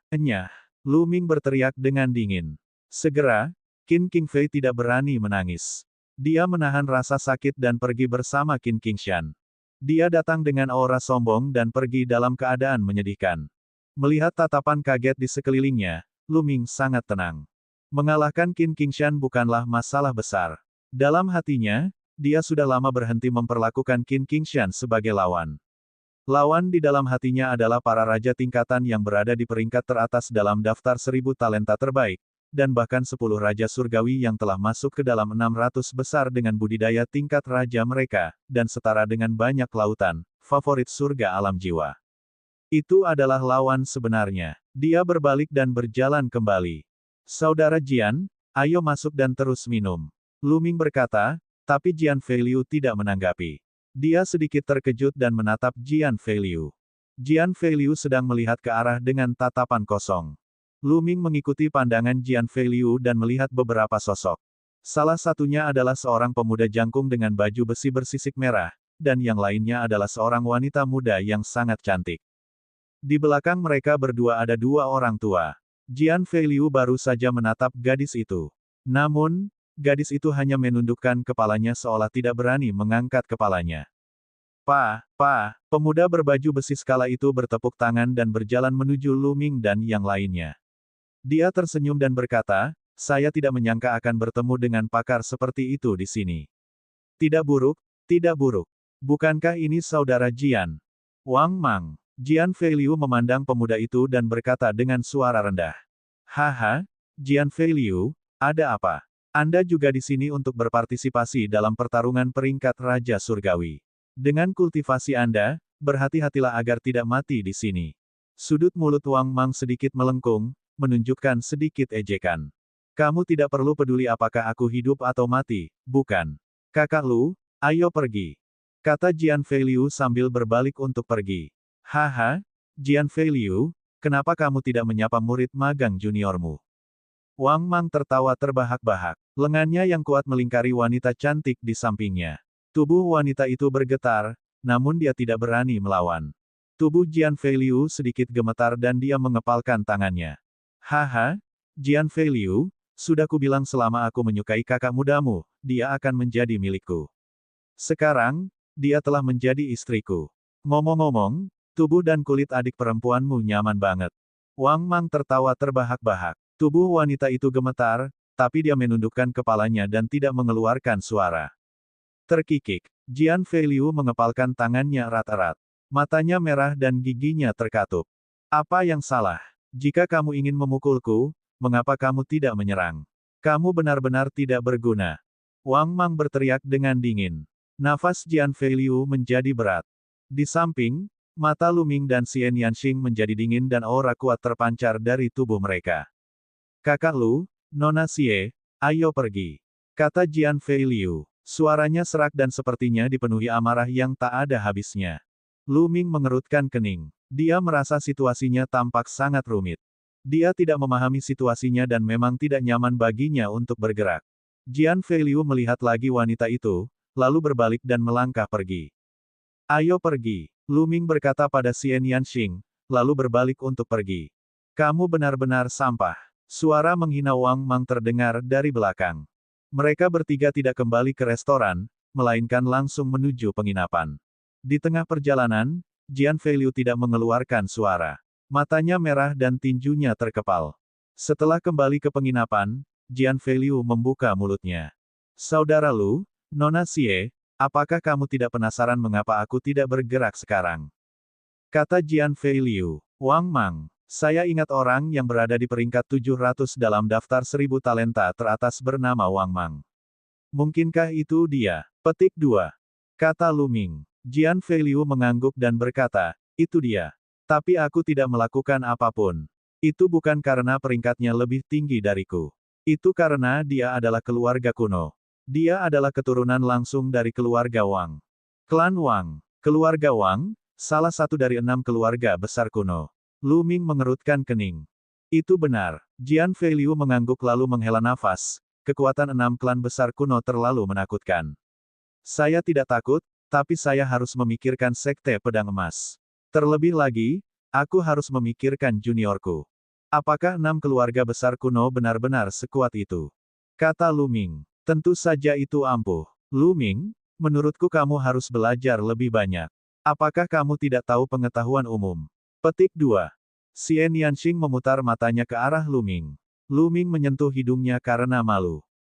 Enyah. Lu Ming berteriak dengan dingin. Segera, Qin Qingfei tidak berani menangis. Dia menahan rasa sakit dan pergi bersama Qin Qingshan. Dia datang dengan aura sombong dan pergi dalam keadaan menyedihkan. Melihat tatapan kaget di sekelilingnya, Lu Ming sangat tenang. Mengalahkan Qin Qingshan bukanlah masalah besar. Dalam hatinya, dia sudah lama berhenti memperlakukan Qin Qingshan sebagai lawan. Lawan di dalam hatinya adalah para raja tingkatan yang berada di peringkat teratas dalam daftar 1000 talenta terbaik, dan bahkan 10 raja surgawi yang telah masuk ke dalam 600 besar dengan budidaya tingkat raja mereka, dan setara dengan banyak lautan, favorit surga alam jiwa. Itu adalah lawan sebenarnya. Dia berbalik dan berjalan kembali. Saudara Jian, ayo masuk dan terus minum. Lu Ming berkata, tapi Jian Feiliu tidak menanggapi. Dia sedikit terkejut dan menatap Jian Feiliu. Jian Feiliu sedang melihat ke arah dengan tatapan kosong. Lu Ming mengikuti pandangan Jian Feiliu dan melihat beberapa sosok. Salah satunya adalah seorang pemuda jangkung dengan baju besi bersisik merah, dan yang lainnya adalah seorang wanita muda yang sangat cantik. Di belakang mereka berdua ada 2 orang tua. Jian Feiliu baru saja menatap gadis itu. Namun, gadis itu hanya menundukkan kepalanya seolah tidak berani mengangkat kepalanya. Pemuda berbaju besi skala itu bertepuk tangan dan berjalan menuju Lu Ming dan yang lainnya. Dia tersenyum dan berkata, saya tidak menyangka akan bertemu dengan pakar seperti itu di sini. Tidak buruk, tidak buruk. Bukankah ini saudara Jian? Wang Mang. Jian Feiliu memandang pemuda itu dan berkata dengan suara rendah. Haha, Jian Feiliu, ada apa? Anda juga di sini untuk berpartisipasi dalam pertarungan peringkat Raja Surgawi. Dengan kultivasi Anda, berhati-hatilah agar tidak mati di sini. Sudut mulut Wang Mang sedikit melengkung, menunjukkan sedikit ejekan. Kamu tidak perlu peduli apakah aku hidup atau mati, bukan? Kakak Lu, ayo pergi. Kata Jian Feiliu sambil berbalik untuk pergi. Haha, Jian Feiliu, kenapa kamu tidak menyapa murid magang juniormu? Wang Mang tertawa terbahak-bahak. Lengannya yang kuat melingkari wanita cantik di sampingnya. Tubuh wanita itu bergetar, namun dia tidak berani melawan. Tubuh Jian Feiliu sedikit gemetar dan dia mengepalkan tangannya. Haha, Jian Feiliu, sudah kubilang selama aku menyukai kakak mudamu, dia akan menjadi milikku. Sekarang, dia telah menjadi istriku. Ngomong-ngomong, tubuh dan kulit adik perempuanmu nyaman banget. Wang Mang tertawa terbahak-bahak. Tubuh wanita itu gemetar, tapi dia menundukkan kepalanya dan tidak mengeluarkan suara. Terkikik, Jian Feiliu mengepalkan tangannya erat-erat. Matanya merah dan giginya terkatup. Apa yang salah? Jika kamu ingin memukulku, mengapa kamu tidak menyerang? Kamu benar-benar tidak berguna. Wang Mang berteriak dengan dingin. Nafas Jian Feiliu menjadi berat. Di samping, mata Lu Ming dan Xian Yanxing menjadi dingin dan aura kuat terpancar dari tubuh mereka. Kakak Lu, Nona Xie, ayo pergi. Kata Jian Feiliu. Suaranya serak dan sepertinya dipenuhi amarah yang tak ada habisnya. Lu Ming mengerutkan kening. Dia merasa situasinya tampak sangat rumit. Dia tidak memahami situasinya dan memang tidak nyaman baginya untuk bergerak. Jian Feiliu melihat lagi wanita itu, lalu berbalik dan melangkah pergi. Ayo pergi, Lu Ming berkata pada Xian Yanxing, lalu berbalik untuk pergi. Kamu benar-benar sampah. Suara menghina Wang Mang terdengar dari belakang. Mereka bertiga tidak kembali ke restoran, melainkan langsung menuju penginapan. Di tengah perjalanan, Jian Feiliu tidak mengeluarkan suara. Matanya merah dan tinjunya terkepal. Setelah kembali ke penginapan, Jian Feiliu membuka mulutnya. Saudara Lu, Nona Xie, apakah kamu tidak penasaran mengapa aku tidak bergerak sekarang? Kata Jian Feiliu. Wang Mang, saya ingat orang yang berada di peringkat 700 dalam daftar 1000 talenta teratas bernama Wang Mang. Mungkinkah itu dia? Petik 2. Kata Lu Ming. Jian Feiliu mengangguk dan berkata, itu dia. Tapi aku tidak melakukan apapun. Itu bukan karena peringkatnya lebih tinggi dariku. Itu karena dia adalah keluarga kuno. Dia adalah keturunan langsung dari keluarga Wang. Klan Wang. Keluarga Wang, salah satu dari 6 keluarga besar kuno. Lu Ming mengerutkan kening. Itu benar. Jian Feiliu mengangguk lalu menghela nafas. Kekuatan 6 klan besar kuno terlalu menakutkan. Saya tidak takut, tapi saya harus memikirkan Sekte Pedang Emas. Terlebih lagi, aku harus memikirkan juniorku. Apakah 6 keluarga besar kuno benar-benar sekuat itu? Kata Lu Ming. Tentu saja itu ampuh. Lu Ming, menurutku kamu harus belajar lebih banyak. Apakah kamu tidak tahu pengetahuan umum? Petik 2. Xian Yanxing memutar matanya ke arah Lu Ming. Lu Ming menyentuh hidungnya karena malu.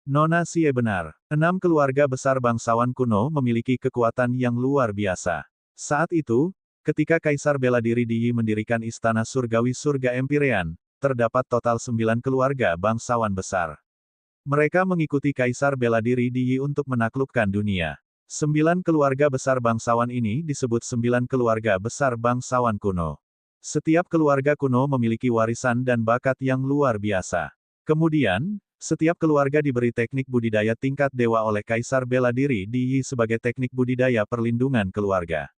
Nona Xie benar. 6 keluarga besar bangsawan kuno memiliki kekuatan yang luar biasa. Saat itu, ketika Kaisar Bela Diri Di Yi mendirikan Istana Surgawi Surga Empyrean, terdapat total 9 keluarga bangsawan besar. Mereka mengikuti Kaisar Bela Diri Di Yi untuk menaklukkan dunia. 9 keluarga besar bangsawan ini disebut 9 keluarga besar bangsawan kuno. Setiap keluarga kuno memiliki warisan dan bakat yang luar biasa. Kemudian, setiap keluarga diberi teknik budidaya tingkat dewa oleh Kaisar Bela Diri Di Yi sebagai teknik budidaya perlindungan keluarga.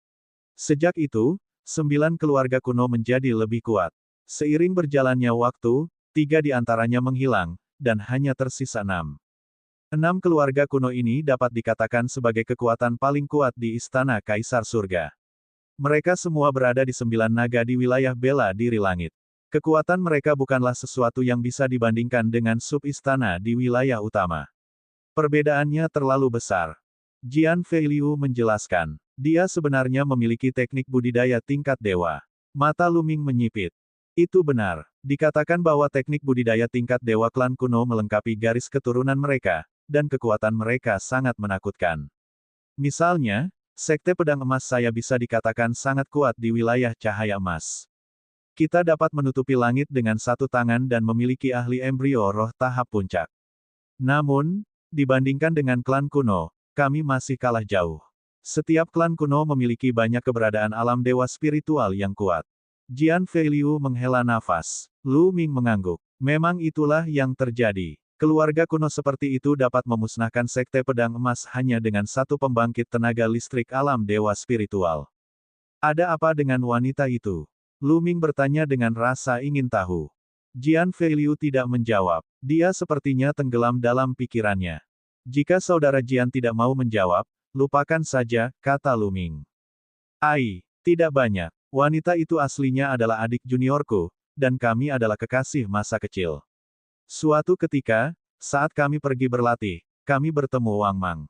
Sejak itu, 9 keluarga kuno menjadi lebih kuat. Seiring berjalannya waktu, 3 di antaranya menghilang, dan hanya tersisa 6. 6 keluarga kuno ini dapat dikatakan sebagai kekuatan paling kuat di Istana Kaisar Surga. Mereka semua berada di 9 naga di wilayah Bela Diri Langit. Kekuatan mereka bukanlah sesuatu yang bisa dibandingkan dengan sub-istana di wilayah utama. Perbedaannya terlalu besar. Jian Feiliu menjelaskan. Dia sebenarnya memiliki teknik budidaya tingkat dewa. Mata Lu Ming menyipit. Itu benar. Dikatakan bahwa teknik budidaya tingkat dewa klan kuno melengkapi garis keturunan mereka, dan kekuatan mereka sangat menakutkan. Misalnya, Sekte Pedang Emas saya bisa dikatakan sangat kuat di wilayah cahaya emas. Kita dapat menutupi langit dengan satu tangan dan memiliki ahli embrio roh tahap puncak. Namun, dibandingkan dengan klan kuno, kami masih kalah jauh. Setiap klan kuno memiliki banyak keberadaan alam dewa spiritual yang kuat. Jian Feiliu menghela nafas. Lu Ming mengangguk. Memang itulah yang terjadi. Keluarga kuno seperti itu dapat memusnahkan Sekte Pedang Emas hanya dengan satu pembangkit tenaga listrik alam dewa spiritual. Ada apa dengan wanita itu? Lu Ming bertanya dengan rasa ingin tahu. Jian Feiliu tidak menjawab. Dia sepertinya tenggelam dalam pikirannya. Jika saudara Jian tidak mau menjawab, lupakan saja, kata Lu Ming. Ai, tidak banyak. Wanita itu aslinya adalah adik juniorku, dan kami adalah kekasih masa kecil. Suatu ketika, saat kami pergi berlatih, kami bertemu Wang Mang.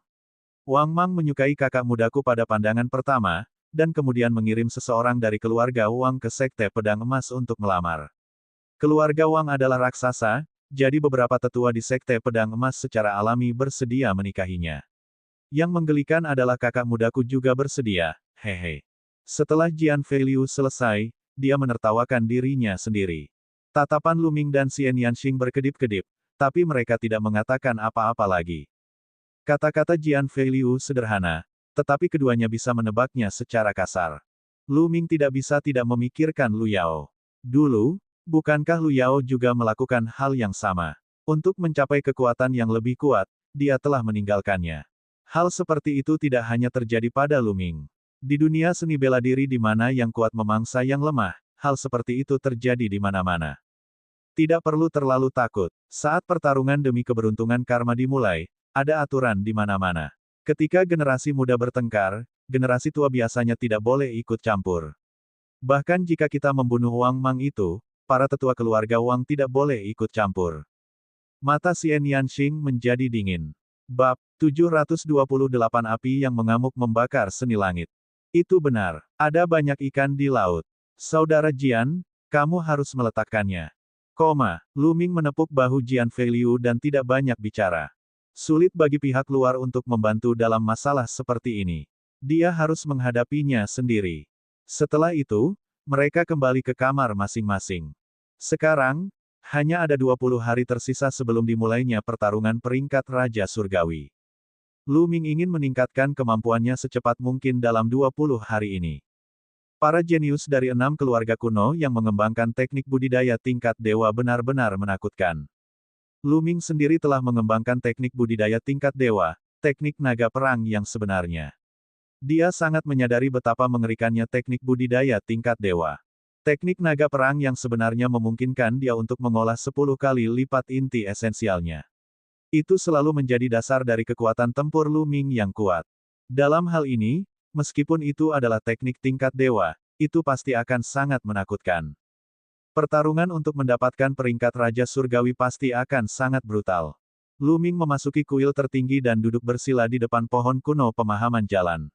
Wang Mang menyukai kakak mudaku pada pandangan pertama, dan kemudian mengirim seseorang dari keluarga Wang ke Sekte Pedang Emas untuk melamar. Keluarga Wang adalah raksasa, jadi beberapa tetua di Sekte Pedang Emas secara alami bersedia menikahinya. Yang menggelikan adalah kakak mudaku juga bersedia, hehe. Setelah Jian Feiliu selesai, dia menertawakan dirinya sendiri. Tatapan Lu Ming dan Xian Yanxing berkedip-kedip, tapi mereka tidak mengatakan apa-apa lagi. Kata-kata Jian Feiliu sederhana, tetapi keduanya bisa menebaknya secara kasar. Lu Ming tidak bisa tidak memikirkan Lu Yao. Dulu, bukankah Lu Yao juga melakukan hal yang sama? Untuk mencapai kekuatan yang lebih kuat, dia telah meninggalkannya. Hal seperti itu tidak hanya terjadi pada Lu Ming. Di dunia seni bela diri di mana yang kuat memangsa yang lemah, hal seperti itu terjadi di mana-mana. Tidak perlu terlalu takut. Saat pertarungan demi keberuntungan karma dimulai, ada aturan di mana-mana. Ketika generasi muda bertengkar, generasi tua biasanya tidak boleh ikut campur. Bahkan jika kita membunuh Wang Mang itu, para tetua keluarga Wang tidak boleh ikut campur. Mata Xian Yanxing menjadi dingin. Bab 728 Api yang mengamuk membakar seni langit. Itu benar. Ada banyak ikan di laut. Saudara Jian, kamu harus meletakkannya. Lu Ming menepuk bahu Jian Feiliu dan tidak banyak bicara. Sulit bagi pihak luar untuk membantu dalam masalah seperti ini. Dia harus menghadapinya sendiri. Setelah itu, mereka kembali ke kamar masing-masing. Sekarang, hanya ada 20 hari tersisa sebelum dimulainya pertarungan peringkat Raja Surgawi. Lu Ming ingin meningkatkan kemampuannya secepat mungkin dalam 20 hari ini. Para jenius dari 6 keluarga kuno yang mengembangkan teknik budidaya tingkat dewa benar-benar menakutkan. Lu Ming sendiri telah mengembangkan teknik budidaya tingkat dewa, teknik naga perang yang sebenarnya. Dia sangat menyadari betapa mengerikannya teknik budidaya tingkat dewa. Teknik naga perang yang sebenarnya memungkinkan dia untuk mengolah 10 kali lipat inti esensialnya. Itu selalu menjadi dasar dari kekuatan tempur Lu Ming yang kuat. Dalam hal ini, meskipun itu adalah teknik tingkat dewa, itu pasti akan sangat menakutkan. Pertarungan untuk mendapatkan peringkat Raja Surgawi pasti akan sangat brutal. Lu Ming memasuki kuil tertinggi dan duduk bersila di depan pohon kuno pemahaman jalan.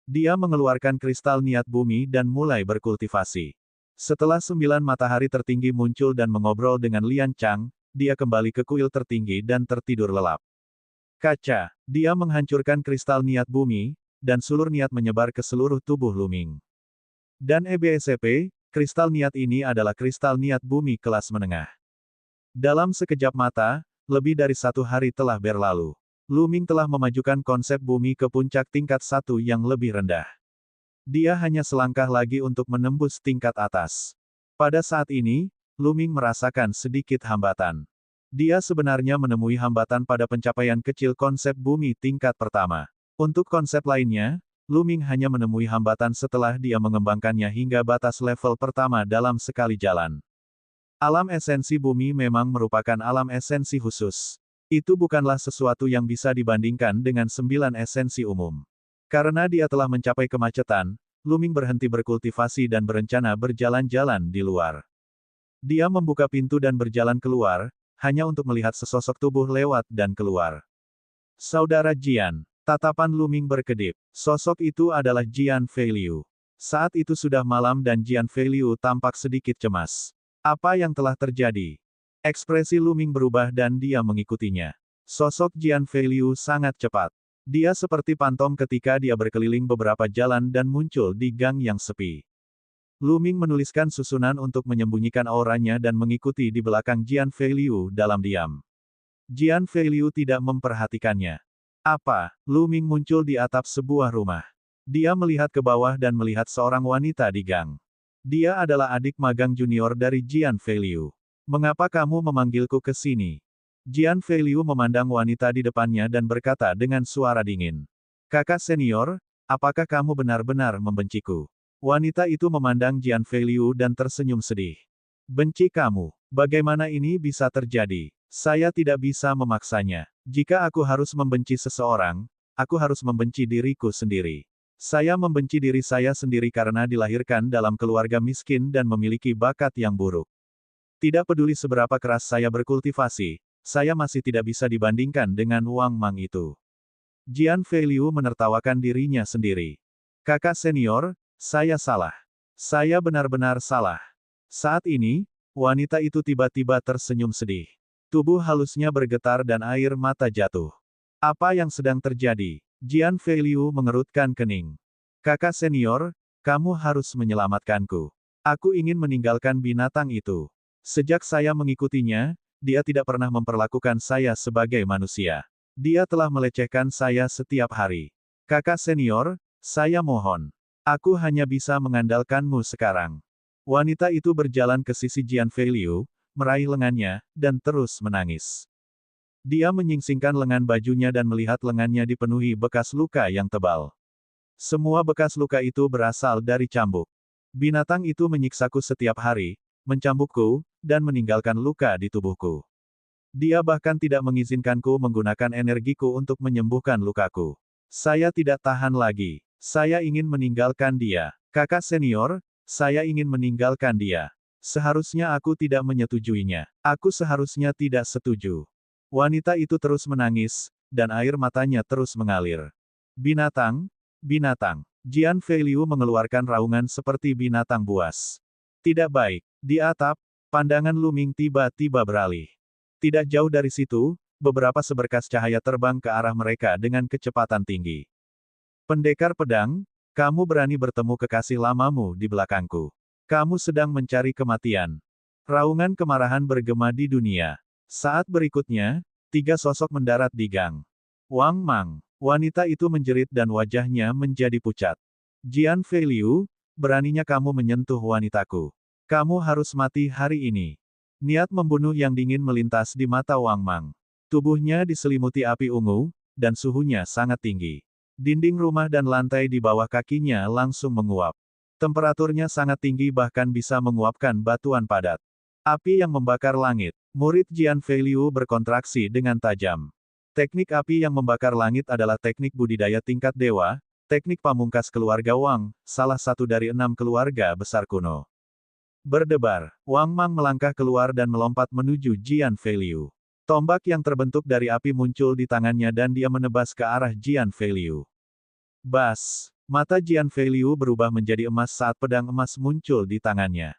Dia mengeluarkan kristal niat bumi dan mulai berkultivasi. Setelah 9 matahari tertinggi muncul dan mengobrol dengan Lian Chang, dia kembali ke kuil tertinggi dan tertidur lelap. Kaca, dia menghancurkan kristal niat bumi, dan sulur niat menyebar ke seluruh tubuh Lu Ming. Dan EBSP, kristal niat ini adalah kristal niat bumi kelas menengah. Dalam sekejap mata, lebih dari 1 hari telah berlalu. Lu Ming telah memajukan konsep bumi ke puncak tingkat 1 yang lebih rendah. Dia hanya selangkah lagi untuk menembus tingkat atas. Pada saat ini, Lu Ming merasakan sedikit hambatan. Dia sebenarnya menemui hambatan pada pencapaian kecil konsep bumi tingkat pertama. Untuk konsep lainnya, Lu Ming hanya menemui hambatan setelah dia mengembangkannya hingga batas level pertama dalam sekali jalan. Alam esensi bumi memang merupakan alam esensi khusus. Itu bukanlah sesuatu yang bisa dibandingkan dengan 9 esensi umum. Karena dia telah mencapai kemacetan, Lu Ming berhenti berkultivasi dan berencana berjalan-jalan di luar. Dia membuka pintu dan berjalan keluar, hanya untuk melihat sesosok tubuh lewat dan keluar. Saudara Jian, tatapan Lu Ming berkedip. Sosok itu adalah Jian Feiliu. Saat itu sudah malam dan Jian Feiliu tampak sedikit cemas. Apa yang telah terjadi? Ekspresi Lu Ming berubah dan dia mengikutinya. Sosok Jian Feiliu sangat cepat. Dia seperti pantom ketika dia berkeliling beberapa jalan dan muncul di gang yang sepi. Lu Ming menuliskan susunan untuk menyembunyikan auranya dan mengikuti di belakang Jian Feiliu dalam diam. Jian Feiliu tidak memperhatikannya. Apa? Lu Ming muncul di atap sebuah rumah. Dia melihat ke bawah dan melihat seorang wanita di gang. Dia adalah adik magang junior dari Jian Feiliu. Mengapa kamu memanggilku ke sini? Jian Feiliu memandang wanita di depannya dan berkata dengan suara dingin. Kakak senior, apakah kamu benar-benar membenciku? Wanita itu memandang Jian Feiliu dan tersenyum sedih. Benci kamu? Bagaimana ini bisa terjadi? Saya tidak bisa memaksanya. Jika aku harus membenci seseorang, aku harus membenci diriku sendiri. Saya membenci diri saya sendiri karena dilahirkan dalam keluarga miskin dan memiliki bakat yang buruk. Tidak peduli seberapa keras saya berkultivasi, saya masih tidak bisa dibandingkan dengan Wang Mang itu. Jian Feiliu menertawakan dirinya sendiri. Kakak senior, saya salah. Saya benar-benar salah. Saat ini, wanita itu tiba-tiba tersenyum sedih. Tubuh halusnya bergetar dan air mata jatuh. Apa yang sedang terjadi? Jian Feiliu mengerutkan kening. Kakak senior, kamu harus menyelamatkanku. Aku ingin meninggalkan binatang itu. Sejak saya mengikutinya, dia tidak pernah memperlakukan saya sebagai manusia. Dia telah melecehkan saya setiap hari. Kakak senior, saya mohon. Aku hanya bisa mengandalkanmu sekarang. Wanita itu berjalan ke sisi Jian Feiliu, meraih lengannya, dan terus menangis. Dia menyingsingkan lengan bajunya dan melihat lengannya dipenuhi bekas luka yang tebal. Semua bekas luka itu berasal dari cambuk. Binatang itu menyiksaku setiap hari, mencambukku, dan meninggalkan luka di tubuhku. Dia bahkan tidak mengizinkanku menggunakan energiku untuk menyembuhkan lukaku. Saya tidak tahan lagi. Saya ingin meninggalkan dia. Kakak senior, saya ingin meninggalkan dia. Seharusnya aku tidak menyetujuinya. Aku seharusnya tidak setuju. Wanita itu terus menangis, dan air matanya terus mengalir. Binatang, binatang. Jian Feiliu mengeluarkan raungan seperti binatang buas. Tidak baik. Di atap, pandangan Lu Ming tiba-tiba beralih. Tidak jauh dari situ, beberapa seberkas cahaya terbang ke arah mereka dengan kecepatan tinggi. Pendekar pedang, kamu berani bertemu kekasih lamamu di belakangku. Kamu sedang mencari kematian. Raungan kemarahan bergema di dunia. Saat berikutnya, 3 sosok mendarat di gang. Wang Mang. Wanita itu menjerit dan wajahnya menjadi pucat. Jian Feiliu, beraninya kamu menyentuh wanitaku. Kamu harus mati hari ini. Niat membunuh yang dingin melintas di mata Wang Mang. Tubuhnya diselimuti api ungu, dan suhunya sangat tinggi. Dinding rumah dan lantai di bawah kakinya langsung menguap. Temperaturnya sangat tinggi bahkan bisa menguapkan batuan padat. Api yang membakar langit. Murid Jian Feiliu berkontraksi dengan tajam. Teknik api yang membakar langit adalah teknik budidaya tingkat dewa, teknik pamungkas keluarga Wang, salah satu dari 6 keluarga besar kuno. Berdebar, Wang Mang melangkah keluar dan melompat menuju Jian Feiliu. Tombak yang terbentuk dari api muncul di tangannya dan dia menebas ke arah Jian Feiliu. Bas! Mata Jian Feiliu berubah menjadi emas saat pedang emas muncul di tangannya.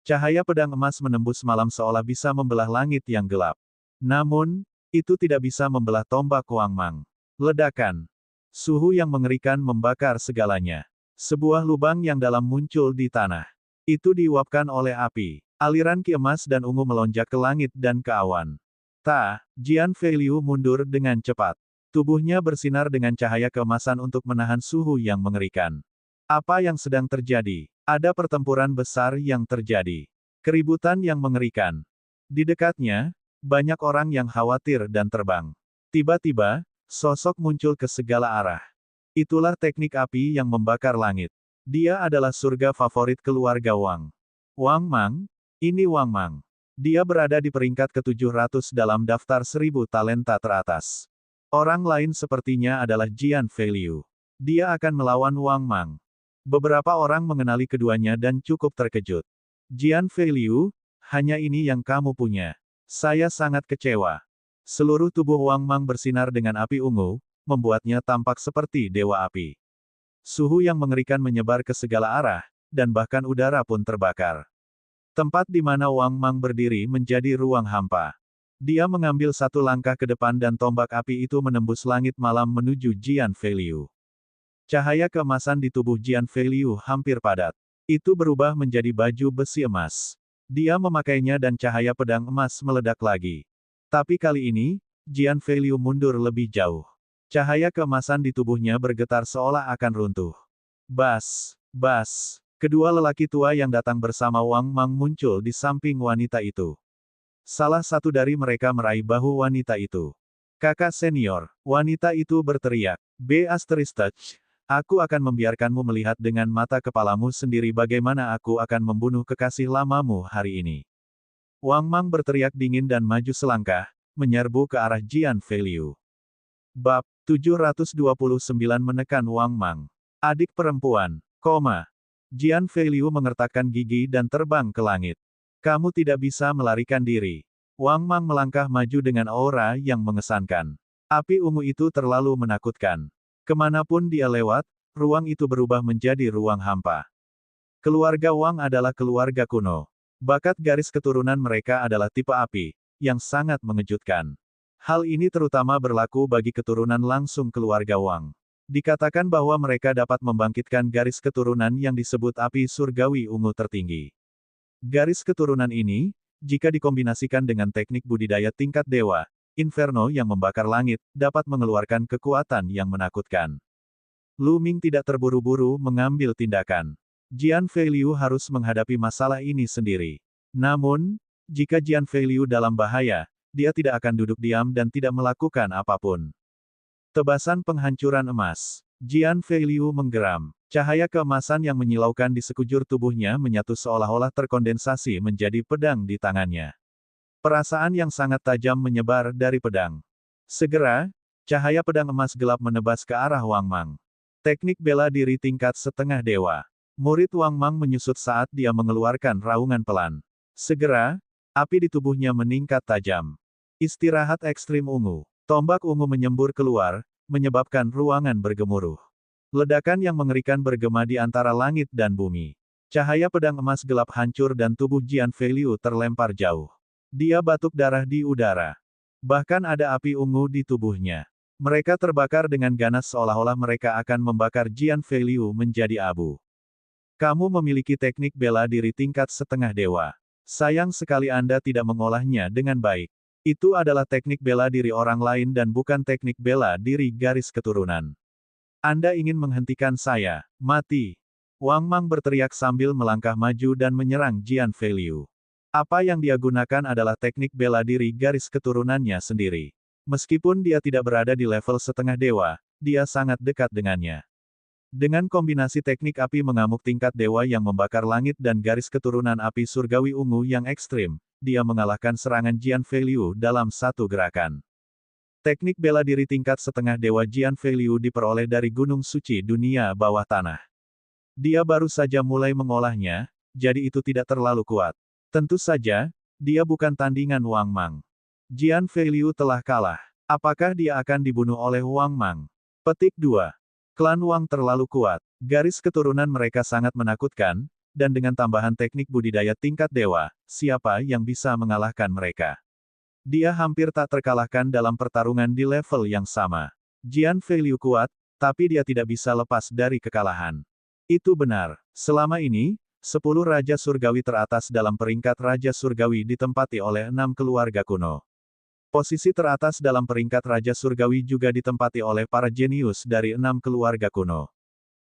Cahaya pedang emas menembus malam seolah bisa membelah langit yang gelap. Namun, itu tidak bisa membelah tombak Wang Mang. Ledakan. Suhu yang mengerikan membakar segalanya. Sebuah lubang yang dalam muncul di tanah. Itu diuapkan oleh api. Aliran ki emas dan ungu melonjak ke langit dan ke awan. Jian Feiliu mundur dengan cepat. Tubuhnya bersinar dengan cahaya keemasan untuk menahan suhu yang mengerikan. Apa yang sedang terjadi? Ada pertempuran besar yang terjadi. Keributan yang mengerikan. Di dekatnya, banyak orang yang khawatir dan terbang. Tiba-tiba, sosok muncul ke segala arah. Itulah teknik api yang membakar langit. Dia adalah surga favorit keluarga Wang. Wang Mang, ini Wang Mang. Dia berada di peringkat ke-700 dalam daftar 1000 talenta teratas. Orang lain sepertinya adalah Jian Feiliu. Dia akan melawan Wang Mang. Beberapa orang mengenali keduanya dan cukup terkejut. Jian Feiliu, hanya ini yang kamu punya. Saya sangat kecewa. Seluruh tubuh Wang Mang bersinar dengan api ungu, membuatnya tampak seperti dewa api. Suhu yang mengerikan menyebar ke segala arah, dan bahkan udara pun terbakar. Tempat di mana Wang Mang berdiri menjadi ruang hampa. Dia mengambil satu langkah ke depan dan tombak api itu menembus langit malam menuju Jian Feiliu. Cahaya keemasan di tubuh Jian Feiliu hampir padat. Itu berubah menjadi baju besi emas. Dia memakainya dan cahaya pedang emas meledak lagi. Tapi kali ini, Jian Feiliu mundur lebih jauh. Cahaya keemasan di tubuhnya bergetar seolah akan runtuh. Bas! Bas! Kedua lelaki tua yang datang bersama Wang Mang muncul di samping wanita itu. Salah satu dari mereka meraih bahu wanita itu. Kakak senior, wanita itu berteriak. Aku akan membiarkanmu melihat dengan mata kepalamu sendiri bagaimana aku akan membunuh kekasih lamamu hari ini. Wang Mang berteriak dingin dan maju selangkah, menyerbu ke arah Jian Feiliu. Bab 729 menekan Wang Mang. Adik perempuan, koma. Jian Feiliu mengertakkan gigi dan terbang ke langit. Kamu tidak bisa melarikan diri. Wang Mang melangkah maju dengan aura yang mengesankan. Api ungu itu terlalu menakutkan. Kemanapun dia lewat, ruang itu berubah menjadi ruang hampa. Keluarga Wang adalah keluarga kuno. Bakat garis keturunan mereka adalah tipe api, yang sangat mengejutkan. Hal ini terutama berlaku bagi keturunan langsung keluarga Wang. Dikatakan bahwa mereka dapat membangkitkan garis keturunan yang disebut api surgawi ungu tertinggi. Garis keturunan ini, jika dikombinasikan dengan teknik budidaya tingkat dewa, Inferno yang membakar langit, dapat mengeluarkan kekuatan yang menakutkan. Lu Ming tidak terburu-buru mengambil tindakan. Jian Feiliu harus menghadapi masalah ini sendiri. Namun, jika Jian Feiliu dalam bahaya, dia tidak akan duduk diam dan tidak melakukan apapun. Tebasan penghancuran emas. Jian Feiliu menggeram. Cahaya keemasan yang menyilaukan di sekujur tubuhnya menyatu seolah-olah terkondensasi menjadi pedang di tangannya. Perasaan yang sangat tajam menyebar dari pedang. Segera, cahaya pedang emas gelap menebas ke arah Wang Mang. Teknik bela diri tingkat setengah dewa. Murid Wang Mang menyusut saat dia mengeluarkan raungan pelan. Segera, api di tubuhnya meningkat tajam. Istirahat ekstrim ungu. Tombak ungu menyembur keluar, menyebabkan ruangan bergemuruh. Ledakan yang mengerikan bergema di antara langit dan bumi. Cahaya pedang emas gelap hancur dan tubuh Jian Feiliu terlempar jauh. Dia batuk darah di udara. Bahkan ada api ungu di tubuhnya. Mereka terbakar dengan ganas seolah-olah mereka akan membakar Jian Feiliu menjadi abu. Kamu memiliki teknik bela diri tingkat setengah dewa. Sayang sekali Anda tidak mengolahnya dengan baik. Itu adalah teknik bela diri orang lain dan bukan teknik bela diri garis keturunan. Anda ingin menghentikan saya, mati. Wang Mang berteriak sambil melangkah maju dan menyerang Jian Feiliu. Apa yang dia gunakan adalah teknik bela diri garis keturunannya sendiri. Meskipun dia tidak berada di level setengah dewa, dia sangat dekat dengannya. Dengan kombinasi teknik api mengamuk tingkat dewa yang membakar langit dan garis keturunan api surgawi ungu yang ekstrim, dia mengalahkan serangan Jian Feiliu dalam satu gerakan. Teknik bela diri tingkat setengah dewa Jian Feiliu diperoleh dari Gunung Suci Dunia Bawah Tanah. Dia baru saja mulai mengolahnya, jadi itu tidak terlalu kuat. Tentu saja, dia bukan tandingan Wang Mang. Jian Feiliu telah kalah. Apakah dia akan dibunuh oleh Wang Mang? Petik 2. Klan Wang terlalu kuat. Garis keturunan mereka sangat menakutkan, dan dengan tambahan teknik budidaya tingkat dewa, siapa yang bisa mengalahkan mereka? Dia hampir tak terkalahkan dalam pertarungan di level yang sama. Jian Feiliu kuat, tapi dia tidak bisa lepas dari kekalahan. Itu benar. Selama ini, 10 Raja Surgawi teratas dalam peringkat Raja Surgawi ditempati oleh 6 keluarga kuno. Posisi teratas dalam peringkat Raja Surgawi juga ditempati oleh para jenius dari 6 keluarga kuno.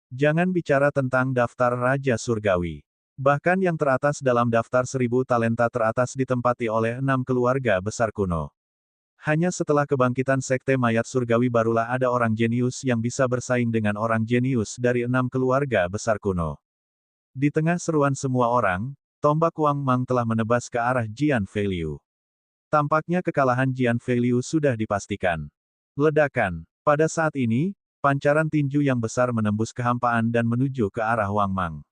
Jangan bicara tentang daftar Raja Surgawi. Bahkan yang teratas dalam daftar 1000 talenta teratas ditempati oleh 6 keluarga besar kuno. Hanya setelah kebangkitan Sekte Mayat Surgawi barulah ada orang jenius yang bisa bersaing dengan orang jenius dari 6 keluarga besar kuno. Di tengah seruan semua orang, tombak Wang Mang telah menebas ke arah Jian Feiliu. Tampaknya kekalahan Jian Feiliu sudah dipastikan. Ledakan. Pada saat ini, pancaran tinju yang besar menembus kehampaan dan menuju ke arah Wang Mang.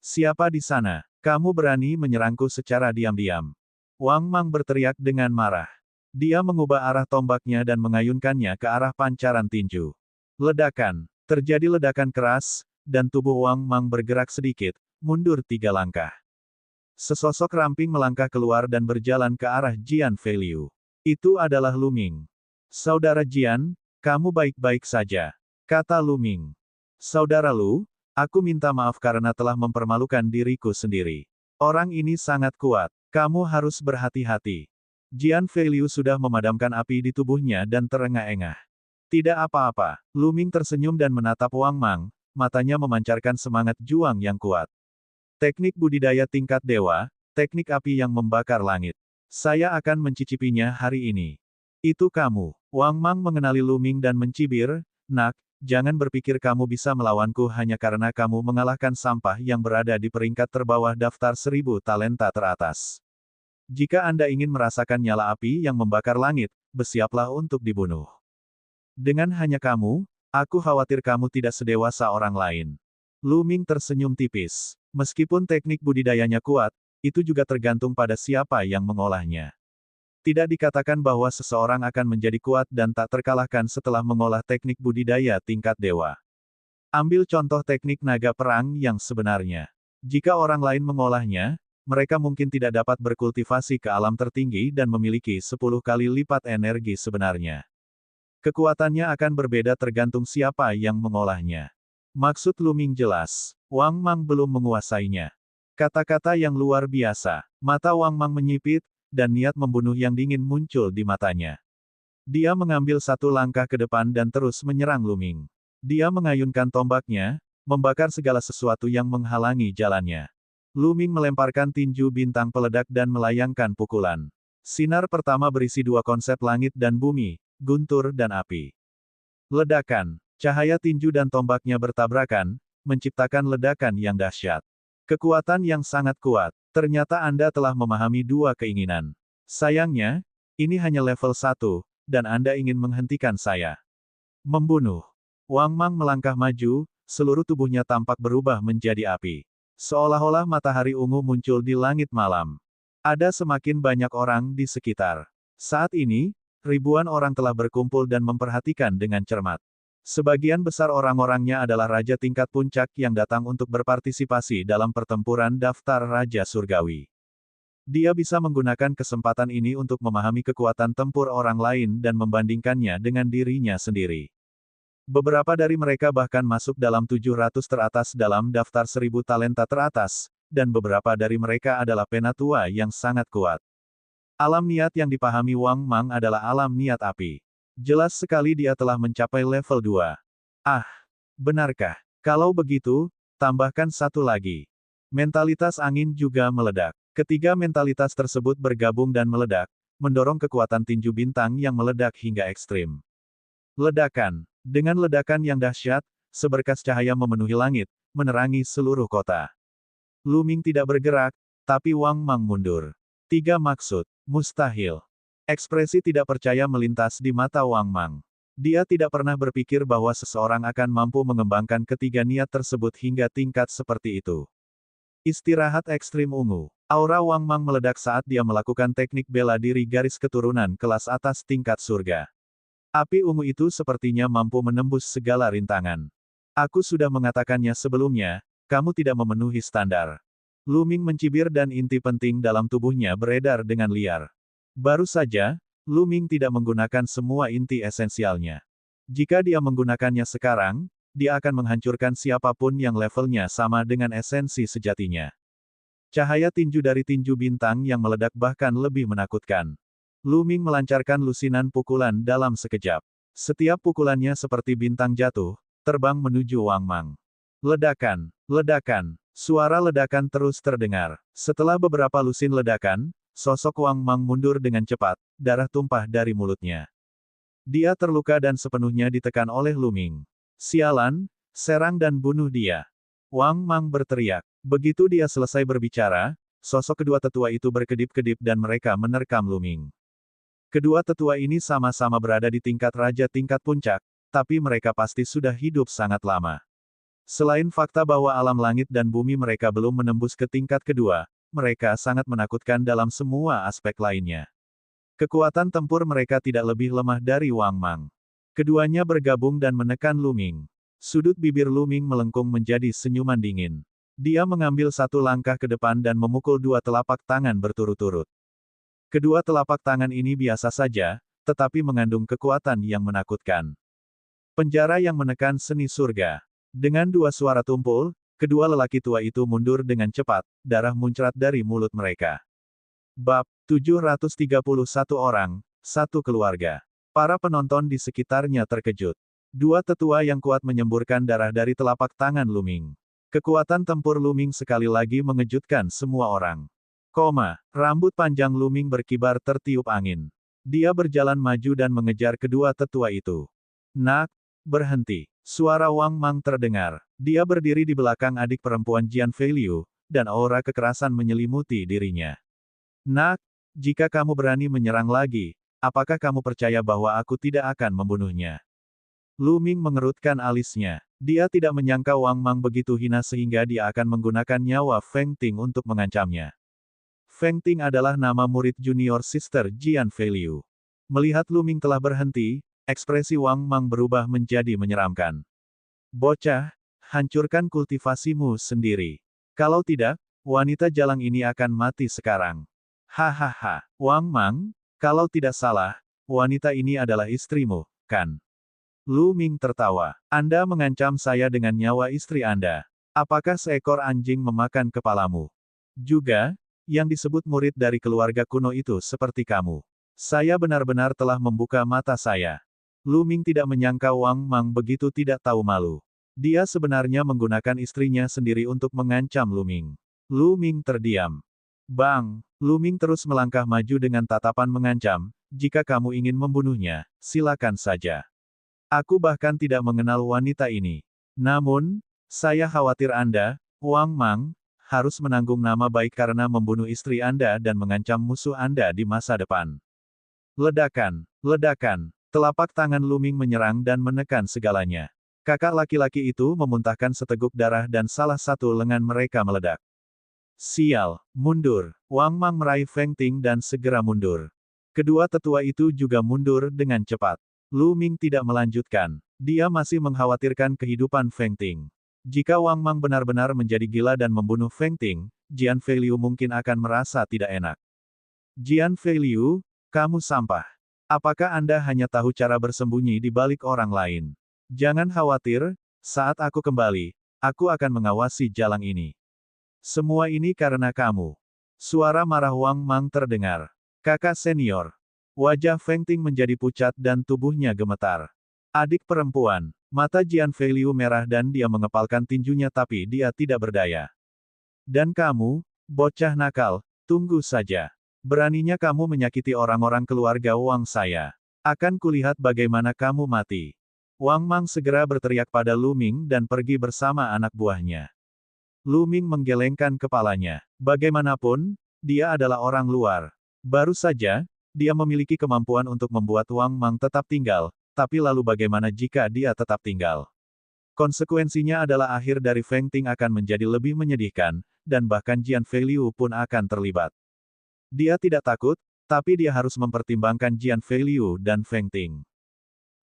Siapa di sana? Kamu berani menyerangku secara diam-diam. Wang Mang berteriak dengan marah. Dia mengubah arah tombaknya dan mengayunkannya ke arah pancaran tinju. Ledakan. Terjadi ledakan keras, dan tubuh Wang Mang bergerak sedikit, mundur 3 langkah. Sesosok ramping melangkah keluar dan berjalan ke arah Jian Feiliu. Itu adalah Lu Ming. Saudara Jian, kamu baik-baik saja, kata Lu Ming. Saudara Lu, aku minta maaf karena telah mempermalukan diriku sendiri. Orang ini sangat kuat, kamu harus berhati-hati. Jian Feiliu sudah memadamkan api di tubuhnya dan terengah-engah. Tidak apa-apa, Lu Ming tersenyum dan menatap Wang Mang, matanya memancarkan semangat juang yang kuat. Teknik budidaya tingkat dewa, teknik api yang membakar langit. Saya akan mencicipinya hari ini. Itu kamu. Wang Mang mengenali Lu Ming dan mencibir, nak, jangan berpikir kamu bisa melawanku hanya karena kamu mengalahkan sampah yang berada di peringkat terbawah daftar 1000 talenta teratas. Jika Anda ingin merasakan nyala api yang membakar langit, bersiaplah untuk dibunuh. Dengan hanya kamu, Aku khawatir kamu tidak sedewasa orang lain. Lu Ming tersenyum tipis. Meskipun teknik budidayanya kuat, itu juga tergantung pada siapa yang mengolahnya. Tidak dikatakan bahwa seseorang akan menjadi kuat dan tak terkalahkan setelah mengolah teknik budidaya tingkat dewa. Ambil contoh teknik naga perang yang sebenarnya. Jika orang lain mengolahnya, mereka mungkin tidak dapat berkultivasi ke alam tertinggi dan memiliki 10 kali lipat energi sebenarnya. Kekuatannya akan berbeda tergantung siapa yang mengolahnya. Maksud Lu Ming jelas. Wang Mang belum menguasainya. Kata-kata yang luar biasa. Mata Wang Mang menyipit, dan niat membunuh yang dingin muncul di matanya. Dia mengambil satu langkah ke depan dan terus menyerang Lu Ming. Dia mengayunkan tombaknya, membakar segala sesuatu yang menghalangi jalannya. Lu Ming melemparkan tinju bintang peledak dan melayangkan pukulan. Sinar pertama berisi dua konsep langit dan bumi, guntur dan api. Ledakan. Cahaya tinju dan tombaknya bertabrakan, menciptakan ledakan yang dahsyat. Kekuatan yang sangat kuat. Ternyata Anda telah memahami dua keinginan. Sayangnya, ini hanya level 1, dan Anda ingin menghentikan saya. Membunuh. Wang Mang melangkah maju, seluruh tubuhnya tampak berubah menjadi api. Seolah-olah matahari ungu muncul di langit malam. Ada semakin banyak orang di sekitar. Saat ini, ribuan orang telah berkumpul dan memperhatikan dengan cermat. Sebagian besar orang-orangnya adalah Raja tingkat puncak yang datang untuk berpartisipasi dalam pertempuran daftar Raja Surgawi. Dia bisa menggunakan kesempatan ini untuk memahami kekuatan tempur orang lain dan membandingkannya dengan dirinya sendiri. Beberapa dari mereka bahkan masuk dalam 700 teratas dalam daftar 1000 talenta teratas, dan beberapa dari mereka adalah penatua yang sangat kuat. Alam niat yang dipahami Wang Mang adalah alam niat api. Jelas sekali dia telah mencapai level 2. Ah, benarkah? Kalau begitu, tambahkan satu lagi. Mentalitas angin juga meledak. Ketiga mentalitas tersebut bergabung dan meledak, mendorong kekuatan tinju bintang yang meledak hingga ekstrim. Ledakan. Dengan ledakan yang dahsyat, seberkas cahaya memenuhi langit, menerangi seluruh kota. Lu Ming tidak bergerak, tapi Wang Mang mundur. 3 maksud. Mustahil. Ekspresi tidak percaya melintas di mata Wang Mang. Dia tidak pernah berpikir bahwa seseorang akan mampu mengembangkan ketiga niat tersebut hingga tingkat seperti itu. Istirahat ekstrim ungu. Aura Wang Mang meledak saat dia melakukan teknik bela diri garis keturunan kelas atas tingkat surga. Api ungu itu sepertinya mampu menembus segala rintangan. Aku sudah mengatakannya sebelumnya, kamu tidak memenuhi standar. Lu Ming mencibir dan inti penting dalam tubuhnya beredar dengan liar. Baru saja, Lu Ming tidak menggunakan semua inti esensialnya. Jika dia menggunakannya sekarang, dia akan menghancurkan siapapun yang levelnya sama dengan esensi sejatinya. Cahaya tinju dari tinju bintang yang meledak bahkan lebih menakutkan. Lu Ming melancarkan lusinan pukulan dalam sekejap. Setiap pukulannya seperti bintang jatuh, terbang menuju Wang Mang. Ledakan, ledakan, suara ledakan terus terdengar. Setelah beberapa lusin ledakan, sosok Wang Mang mundur dengan cepat, darah tumpah dari mulutnya. Dia terluka dan sepenuhnya ditekan oleh Lu Ming. Sialan, serang dan bunuh dia. Wang Mang berteriak. Begitu dia selesai berbicara, sosok kedua tetua itu berkedip-kedip dan mereka menerkam Lu Ming. Kedua tetua ini sama-sama berada di tingkat raja tingkat puncak, tapi mereka pasti sudah hidup sangat lama. Selain fakta bahwa alam langit dan bumi mereka belum menembus ke tingkat kedua, mereka sangat menakutkan dalam semua aspek lainnya. Kekuatan tempur mereka tidak lebih lemah dari Wang Mang. Keduanya bergabung dan menekan Lu Ming. Sudut bibir Lu Ming melengkung menjadi senyuman dingin. Dia mengambil satu langkah ke depan dan memukul dua telapak tangan berturut-turut. Kedua telapak tangan ini biasa saja, tetapi mengandung kekuatan yang menakutkan. Penjara yang menekan seni surga. Dengan dua suara tumpul, kedua lelaki tua itu mundur dengan cepat, darah muncrat dari mulut mereka. Bab 731 orang, satu keluarga. Para penonton di sekitarnya terkejut. Dua tetua yang kuat menyemburkan darah dari telapak tangan Lu Ming. Kekuatan tempur Lu Ming sekali lagi mengejutkan semua orang. Rambut panjang Lu Ming berkibar tertiup angin. Dia berjalan maju dan mengejar kedua tetua itu. Nak, berhenti. Suara Wang Mang terdengar. Dia berdiri di belakang adik perempuan Jian Feiliu, dan aura kekerasan menyelimuti dirinya. Nak, jika kamu berani menyerang lagi, apakah kamu percaya bahwa aku tidak akan membunuhnya? Lu Ming mengerutkan alisnya. Dia tidak menyangka Wang Mang begitu hina sehingga dia akan menggunakan nyawa Feng Ting untuk mengancamnya. Feng Ting adalah nama murid junior Sister Jian Feiliu. Melihat Lu Ming telah berhenti, ekspresi Wang Mang berubah menjadi menyeramkan. Bocah, hancurkan kultivasimu sendiri. Kalau tidak, wanita jalang ini akan mati sekarang. Hahaha, Wang Mang, kalau tidak salah, wanita ini adalah istrimu, kan? Lu Ming tertawa. Anda mengancam saya dengan nyawa istri Anda. Apakah seekor anjing memakan kepalamu? Juga, yang disebut murid dari keluarga kuno itu seperti kamu. Saya benar-benar telah membuka mata saya. Lu Ming tidak menyangka Wang Mang begitu tidak tahu malu. Dia sebenarnya menggunakan istrinya sendiri untuk mengancam Lu Ming. Lu Ming terdiam. Bang, Lu Ming terus melangkah maju dengan tatapan mengancam, jika kamu ingin membunuhnya, silakan saja. Aku bahkan tidak mengenal wanita ini. Namun, saya khawatir Anda, Wang Mang, harus menanggung nama baik karena membunuh istri Anda dan mengancam musuh Anda di masa depan. Ledakan, ledakan, telapak tangan Lu Ming menyerang dan menekan segalanya. Kakak laki-laki itu memuntahkan seteguk darah dan salah satu lengan mereka meledak. Sial, mundur. Wang Mang meraih Feng Ting dan segera mundur. Kedua tetua itu juga mundur dengan cepat. Lu Ming tidak melanjutkan. Dia masih mengkhawatirkan kehidupan Feng Ting. Jika Wang Mang benar-benar menjadi gila dan membunuh Feng Ting, Jian Feiliu mungkin akan merasa tidak enak. Jian Feiliu, kamu sampah. Apakah Anda hanya tahu cara bersembunyi di balik orang lain? Jangan khawatir, saat aku kembali, aku akan mengawasi jalang ini. Semua ini karena kamu. Suara marah Wang Mang terdengar. Kakak senior. Wajah Feng Ting menjadi pucat dan tubuhnya gemetar. Adik perempuan. Mata Jian Feiliu merah dan dia mengepalkan tinjunya tapi dia tidak berdaya. Dan kamu, bocah nakal, tunggu saja. Beraninya kamu menyakiti orang-orang keluarga Wang saya. Akan kulihat bagaimana kamu mati. Wang Mang segera berteriak pada Lu Ming dan pergi bersama anak buahnya. Lu Ming menggelengkan kepalanya. Bagaimanapun, dia adalah orang luar. Baru saja, dia memiliki kemampuan untuk membuat Wang Mang tetap tinggal, tapi lalu bagaimana jika dia tetap tinggal? Konsekuensinya adalah akhir dari Feng Ting akan menjadi lebih menyedihkan, dan bahkan Jian Feiliu pun akan terlibat. Dia tidak takut, tapi dia harus mempertimbangkan Jian Feiliu dan Feng Ting.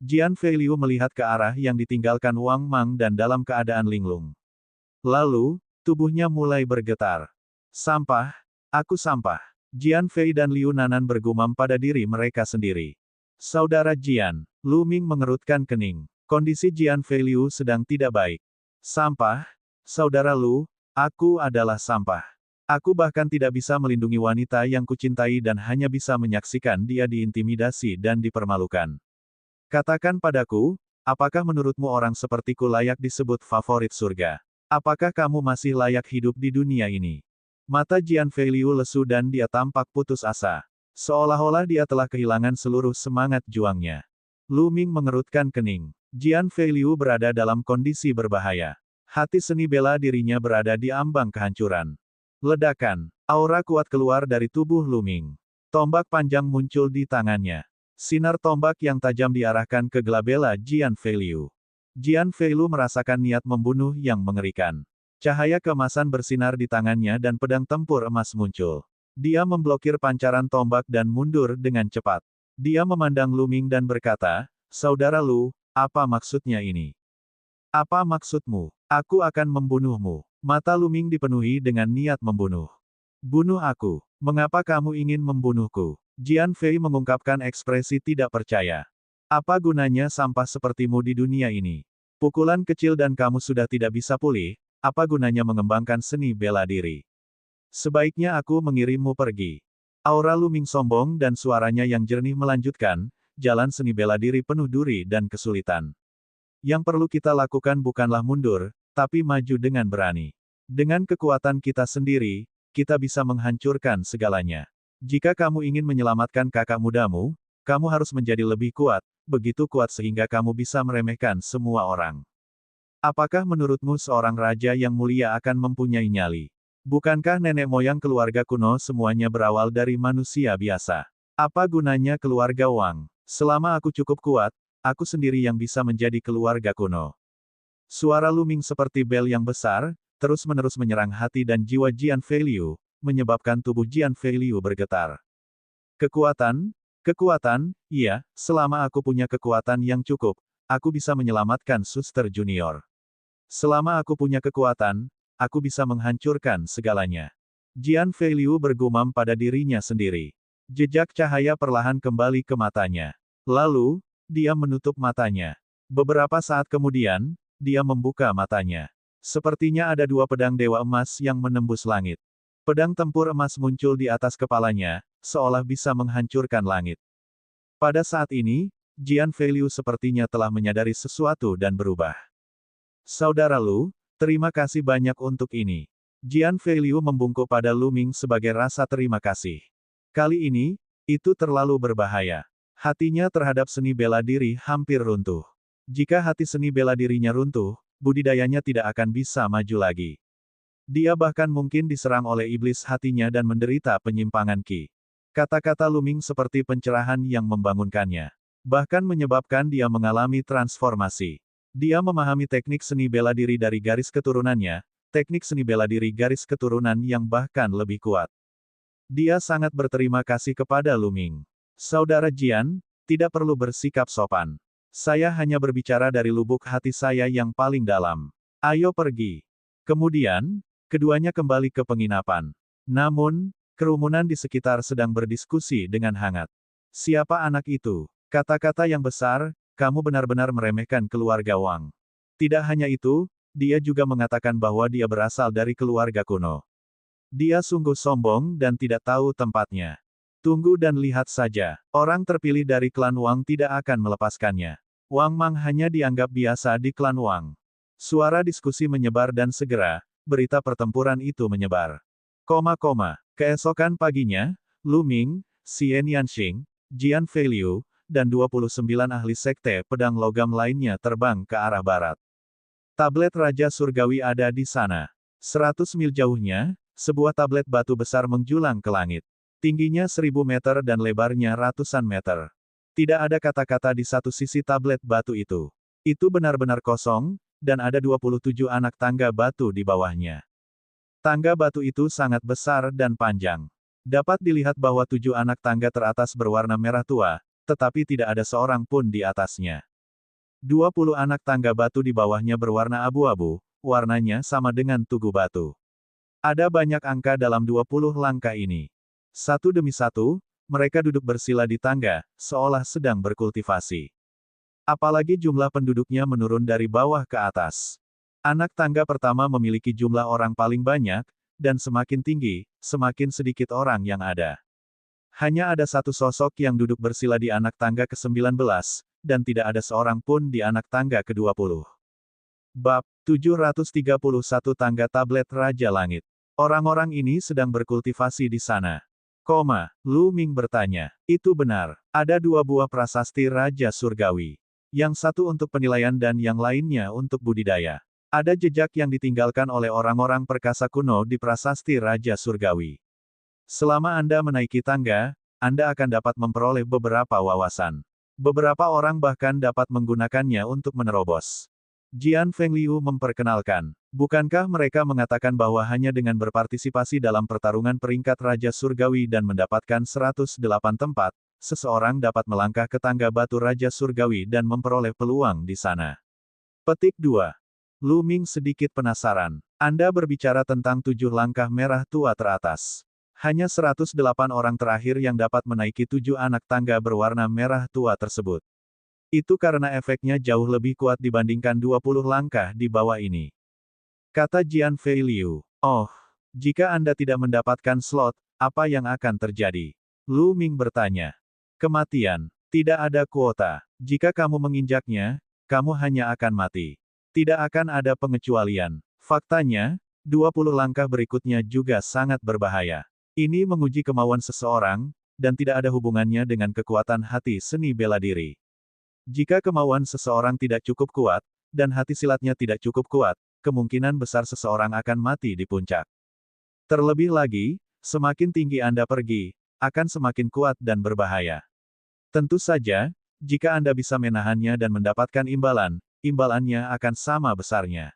Jian Feiliu melihat ke arah yang ditinggalkan Wang Mang dan dalam keadaan linglung. Lalu, tubuhnya mulai bergetar. Sampah, aku sampah. Jian Fei dan Liu Nanan bergumam pada diri mereka sendiri. Saudara Jian, Lu Ming mengerutkan kening. Kondisi Jian Feiliu sedang tidak baik. Sampah, saudara Lu, aku adalah sampah. Aku bahkan tidak bisa melindungi wanita yang kucintai dan hanya bisa menyaksikan dia diintimidasi dan dipermalukan. Katakan padaku, apakah menurutmu orang sepertiku layak disebut favorit surga? Apakah kamu masih layak hidup di dunia ini? Mata Jian Feiliu lesu dan dia tampak putus asa. Seolah-olah dia telah kehilangan seluruh semangat juangnya. Lu Ming mengerutkan kening. Jian Feiliu berada dalam kondisi berbahaya. Hati seni bela dirinya berada di ambang kehancuran. Ledakan. Aura kuat keluar dari tubuh Lu Ming. Tombak panjang muncul di tangannya. Sinar tombak yang tajam diarahkan ke glabella Jian Feiliu. Jian Feiliu merasakan niat membunuh yang mengerikan. Cahaya keemasan bersinar di tangannya dan pedang tempur emas muncul. Dia memblokir pancaran tombak dan mundur dengan cepat. Dia memandang Lu Ming dan berkata, Saudara Lu, apa maksudnya ini? Apa maksudmu? Aku akan membunuhmu. Mata Lu Ming dipenuhi dengan niat membunuh. Bunuh aku. Mengapa kamu ingin membunuhku? Jian Fei mengungkapkan ekspresi tidak percaya. Apa gunanya sampah sepertimu di dunia ini? Pukulan kecil dan kamu sudah tidak bisa pulih. Apa gunanya mengembangkan seni bela diri? Sebaiknya aku mengirimmu pergi. Aura Lu Ming sombong dan suaranya yang jernih melanjutkan, jalan seni bela diri penuh duri dan kesulitan. Yang perlu kita lakukan bukanlah mundur, tapi maju dengan berani. Dengan kekuatan kita sendiri, kita bisa menghancurkan segalanya. Jika kamu ingin menyelamatkan kakak mudamu, kamu harus menjadi lebih kuat, begitu kuat sehingga kamu bisa meremehkan semua orang. Apakah menurutmu seorang raja yang mulia akan mempunyai nyali? Bukankah nenek moyang keluarga kuno semuanya berawal dari manusia biasa? Apa gunanya keluarga Wang? Selama aku cukup kuat, aku sendiri yang bisa menjadi keluarga kuno. Suara Luming seperti bel yang besar, terus-menerus menyerang hati dan jiwa Jian Feiliu, menyebabkan tubuh Jian Feiliu bergetar. Kekuatan, kekuatan, iya, selama aku punya kekuatan yang cukup, aku bisa menyelamatkan Suster Junior. Selama aku punya kekuatan, aku bisa menghancurkan segalanya. Jian Feiliu bergumam pada dirinya sendiri. Jejak cahaya perlahan kembali ke matanya. Lalu, dia menutup matanya. Beberapa saat kemudian, dia membuka matanya. Sepertinya ada dua pedang dewa emas yang menembus langit. Pedang tempur emas muncul di atas kepalanya, seolah bisa menghancurkan langit. Pada saat ini, Jian Feiliu sepertinya telah menyadari sesuatu dan berubah. Saudara Lu, terima kasih banyak untuk ini. Jian Feiliu membungkuk pada Luming sebagai rasa terima kasih. Kali ini, itu terlalu berbahaya. Hatinya terhadap seni bela diri hampir runtuh. Jika hati seni bela dirinya runtuh, budidayanya tidak akan bisa maju lagi. Dia bahkan mungkin diserang oleh iblis hatinya dan menderita penyimpangan ki. Kata-kata Luming seperti pencerahan yang membangunkannya. Bahkan menyebabkan dia mengalami transformasi. Dia memahami teknik seni bela diri dari garis keturunannya, teknik seni bela diri garis keturunan yang bahkan lebih kuat. Dia sangat berterima kasih kepada Luming. Saudara Jian, tidak perlu bersikap sopan. Saya hanya berbicara dari lubuk hati saya yang paling dalam. Ayo pergi. Kemudian, keduanya kembali ke penginapan. Namun, kerumunan di sekitar sedang berdiskusi dengan hangat. Siapa anak itu? Kata-kata yang besar, kamu benar-benar meremehkan keluarga Wang. Tidak hanya itu, dia juga mengatakan bahwa dia berasal dari keluarga kuno. Dia sungguh sombong dan tidak tahu tempatnya. Tunggu dan lihat saja, orang terpilih dari klan Wang tidak akan melepaskannya. Wang Mang hanya dianggap biasa di klan Wang. Suara diskusi menyebar dan segera, berita pertempuran itu menyebar. Keesokan paginya, Luming, Xian Yanxing, Jian Feiliu, dan 29 ahli sekte pedang logam lainnya terbang ke arah barat. Tablet Raja Surgawi ada di sana. 100 mil jauhnya, sebuah tablet batu besar menjulang ke langit. Tingginya 1000 meter dan lebarnya ratusan meter. Tidak ada kata-kata di satu sisi tablet batu itu. Itu benar-benar kosong, dan ada 27 anak tangga batu di bawahnya. Tangga batu itu sangat besar dan panjang. Dapat dilihat bahwa 7 anak tangga teratas berwarna merah tua, tetapi tidak ada seorang pun di atasnya. 20 anak tangga batu di bawahnya berwarna abu-abu, warnanya sama dengan tugu batu. Ada banyak angka dalam 20 langkah ini. Satu demi satu, mereka duduk bersila di tangga, seolah sedang berkultivasi. Apalagi jumlah penduduknya menurun dari bawah ke atas. Anak tangga pertama memiliki jumlah orang paling banyak, dan semakin tinggi, semakin sedikit orang yang ada. Hanya ada satu sosok yang duduk bersila di anak tangga ke-19, dan tidak ada seorang pun di anak tangga ke-20. Bab 731 Tangga Tablet Raja Langit. Orang-orang ini sedang berkultivasi di sana. Luming bertanya. Itu benar. Ada 2 buah prasasti Raja Surgawi. Yang satu untuk penilaian dan yang lainnya untuk budidaya. Ada jejak yang ditinggalkan oleh orang-orang perkasa kuno di prasasti Raja Surgawi. Selama Anda menaiki tangga, Anda akan dapat memperoleh beberapa wawasan. Beberapa orang bahkan dapat menggunakannya untuk menerobos. Jian Fengliu memperkenalkan. Bukankah mereka mengatakan bahwa hanya dengan berpartisipasi dalam pertarungan peringkat Raja Surgawi dan mendapatkan 108 tempat, seseorang dapat melangkah ke tangga batu Raja Surgawi dan memperoleh peluang di sana. Petik 2. Luming sedikit penasaran. Anda berbicara tentang 7 langkah merah tua teratas. Hanya 108 orang terakhir yang dapat menaiki 7 anak tangga berwarna merah tua tersebut. Itu karena efeknya jauh lebih kuat dibandingkan 20 langkah di bawah ini. Kata Jian Feiliu. Oh, jika Anda tidak mendapatkan slot, apa yang akan terjadi? Luming bertanya. Kematian. Tidak ada kuota. Jika kamu menginjaknya, kamu hanya akan mati. Tidak akan ada pengecualian. Faktanya, 20 langkah berikutnya juga sangat berbahaya. Ini menguji kemauan seseorang, dan tidak ada hubungannya dengan kekuatan hati seni bela diri. Jika kemauan seseorang tidak cukup kuat, dan hati silatnya tidak cukup kuat, kemungkinan besar seseorang akan mati di puncak. Terlebih lagi, semakin tinggi Anda pergi, akan semakin kuat dan berbahaya. Tentu saja, jika Anda bisa menahannya dan mendapatkan imbalan, imbalannya akan sama besarnya.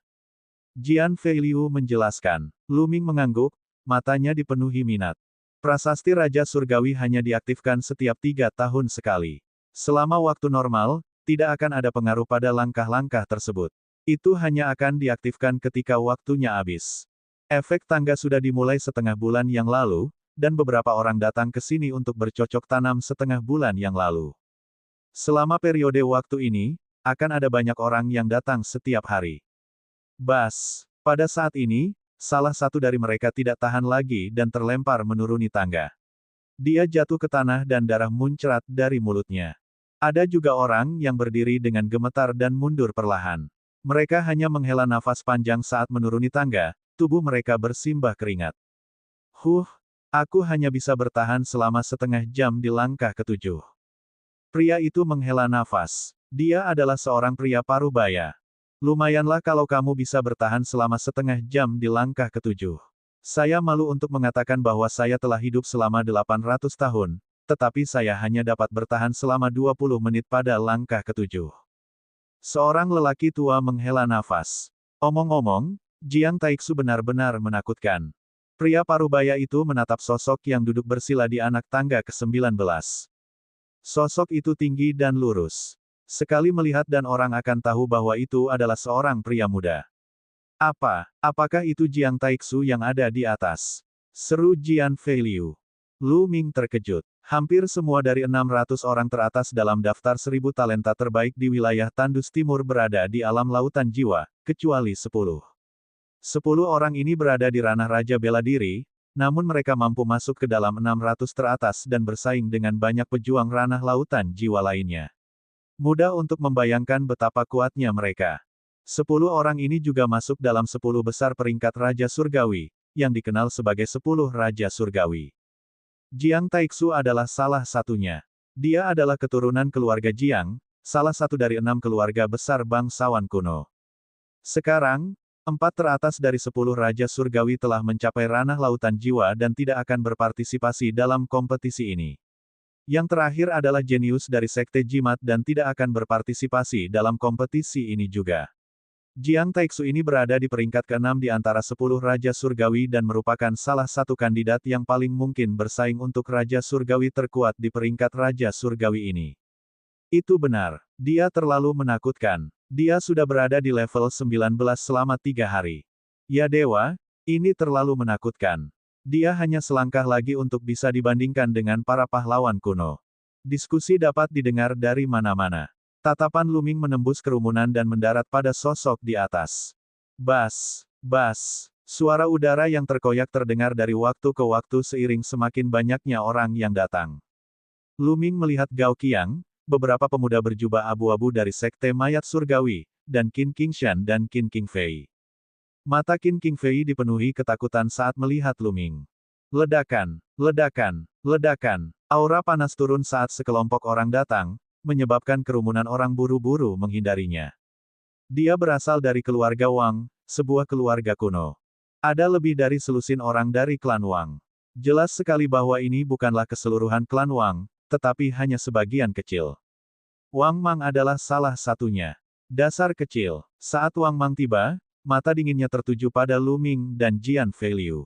Jian Feiliu menjelaskan. Lu Ming mengangguk, matanya dipenuhi minat. Prasasti Raja Surgawi hanya diaktifkan setiap 3 tahun sekali. Selama waktu normal, tidak akan ada pengaruh pada langkah-langkah tersebut. Itu hanya akan diaktifkan ketika waktunya habis. Efek tangga sudah dimulai setengah bulan yang lalu, dan beberapa orang datang ke sini untuk bercocok tanam setengah bulan yang lalu. Selama periode waktu ini, akan ada banyak orang yang datang setiap hari. Bas, pada saat ini, salah satu dari mereka tidak tahan lagi dan terlempar menuruni tangga. Dia jatuh ke tanah dan darah muncrat dari mulutnya. Ada juga orang yang berdiri dengan gemetar dan mundur perlahan. Mereka hanya menghela nafas panjang saat menuruni tangga, tubuh mereka bersimbah keringat. Aku hanya bisa bertahan selama setengah jam di langkah ketujuh. Pria itu menghela nafas. Dia adalah seorang pria parubaya. Lumayanlah kalau kamu bisa bertahan selama setengah jam di langkah ketujuh. Saya malu untuk mengatakan bahwa saya telah hidup selama 800 tahun, tetapi saya hanya dapat bertahan selama 20 menit pada langkah ketujuh. Seorang lelaki tua menghela nafas. Omong-omong, Jiang Taixu benar-benar menakutkan. Pria parubaya itu menatap sosok yang duduk bersila di anak tangga ke-19. Sosok itu tinggi dan lurus. Sekali melihat dan orang akan tahu bahwa itu adalah seorang pria muda. Apakah itu Jiang Taixu yang ada di atas? Seru Jian Feiliu. Lu Ming terkejut. Hampir semua dari 600 orang teratas dalam daftar 1000 talenta terbaik di wilayah Tandus Timur berada di alam lautan jiwa, kecuali 10. 10 orang ini berada di ranah Raja Bela Diri, namun mereka mampu masuk ke dalam 600 teratas dan bersaing dengan banyak pejuang ranah lautan jiwa lainnya. Mudah untuk membayangkan betapa kuatnya mereka. 10 orang ini juga masuk dalam 10 besar peringkat Raja Surgawi, yang dikenal sebagai 10 Raja Surgawi. Jiang Taixu adalah salah satunya. Dia adalah keturunan keluarga Jiang, salah satu dari 6 keluarga besar bangsawan kuno. Sekarang, 4 teratas dari 10 Raja Surgawi telah mencapai ranah lautan jiwa dan tidak akan berpartisipasi dalam kompetisi ini. Yang terakhir adalah jenius dari Sekte Jimat dan tidak akan berpartisipasi dalam kompetisi ini juga. Jiang Taixu ini berada di peringkat ke-6 di antara 10 Raja Surgawi dan merupakan salah satu kandidat yang paling mungkin bersaing untuk Raja Surgawi terkuat di peringkat Raja Surgawi ini. Itu benar. Dia terlalu menakutkan. Dia sudah berada di level 19 selama 3 hari. Ya dewa, ini terlalu menakutkan. Dia hanya selangkah lagi untuk bisa dibandingkan dengan para pahlawan kuno. Diskusi dapat didengar dari mana-mana. Tatapan Lu Ming menembus kerumunan dan mendarat pada sosok di atas. Bas, bas. Suara udara yang terkoyak terdengar dari waktu ke waktu seiring semakin banyaknya orang yang datang. Lu Ming melihat Gao Qiang, beberapa pemuda berjubah abu-abu dari Sekte Mayat Surgawi, dan Qin Qingshan dan Qin Qingfei. Mata Qin Qingfei dipenuhi ketakutan saat melihat Lu Ming. Ledakan, ledakan, ledakan. Aura panas turun saat sekelompok orang datang, menyebabkan kerumunan orang buru-buru menghindarinya. Dia berasal dari keluarga Wang, sebuah keluarga kuno. Ada lebih dari selusin orang dari klan Wang. Jelas sekali bahwa ini bukanlah keseluruhan klan Wang, tetapi hanya sebagian kecil. Wang Mang adalah salah satunya. Dasar kecil. Saat Wang Mang tiba, mata dinginnya tertuju pada Lu Ming dan Jian Feiliu.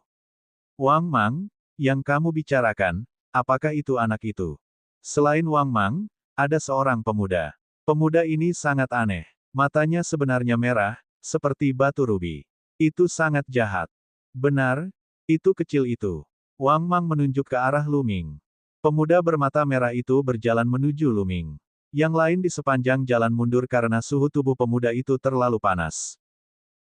Wang Mang, yang kamu bicarakan, apakah itu anak itu? Selain Wang Mang, ada seorang pemuda. Pemuda ini sangat aneh. Matanya sebenarnya merah, seperti batu rubi. Itu sangat jahat. Benar, itu kecil itu. Wang Mang menunjuk ke arah Lu Ming. Pemuda bermata merah itu berjalan menuju Lu Ming. Yang lain di sepanjang jalan mundur karena suhu tubuh pemuda itu terlalu panas.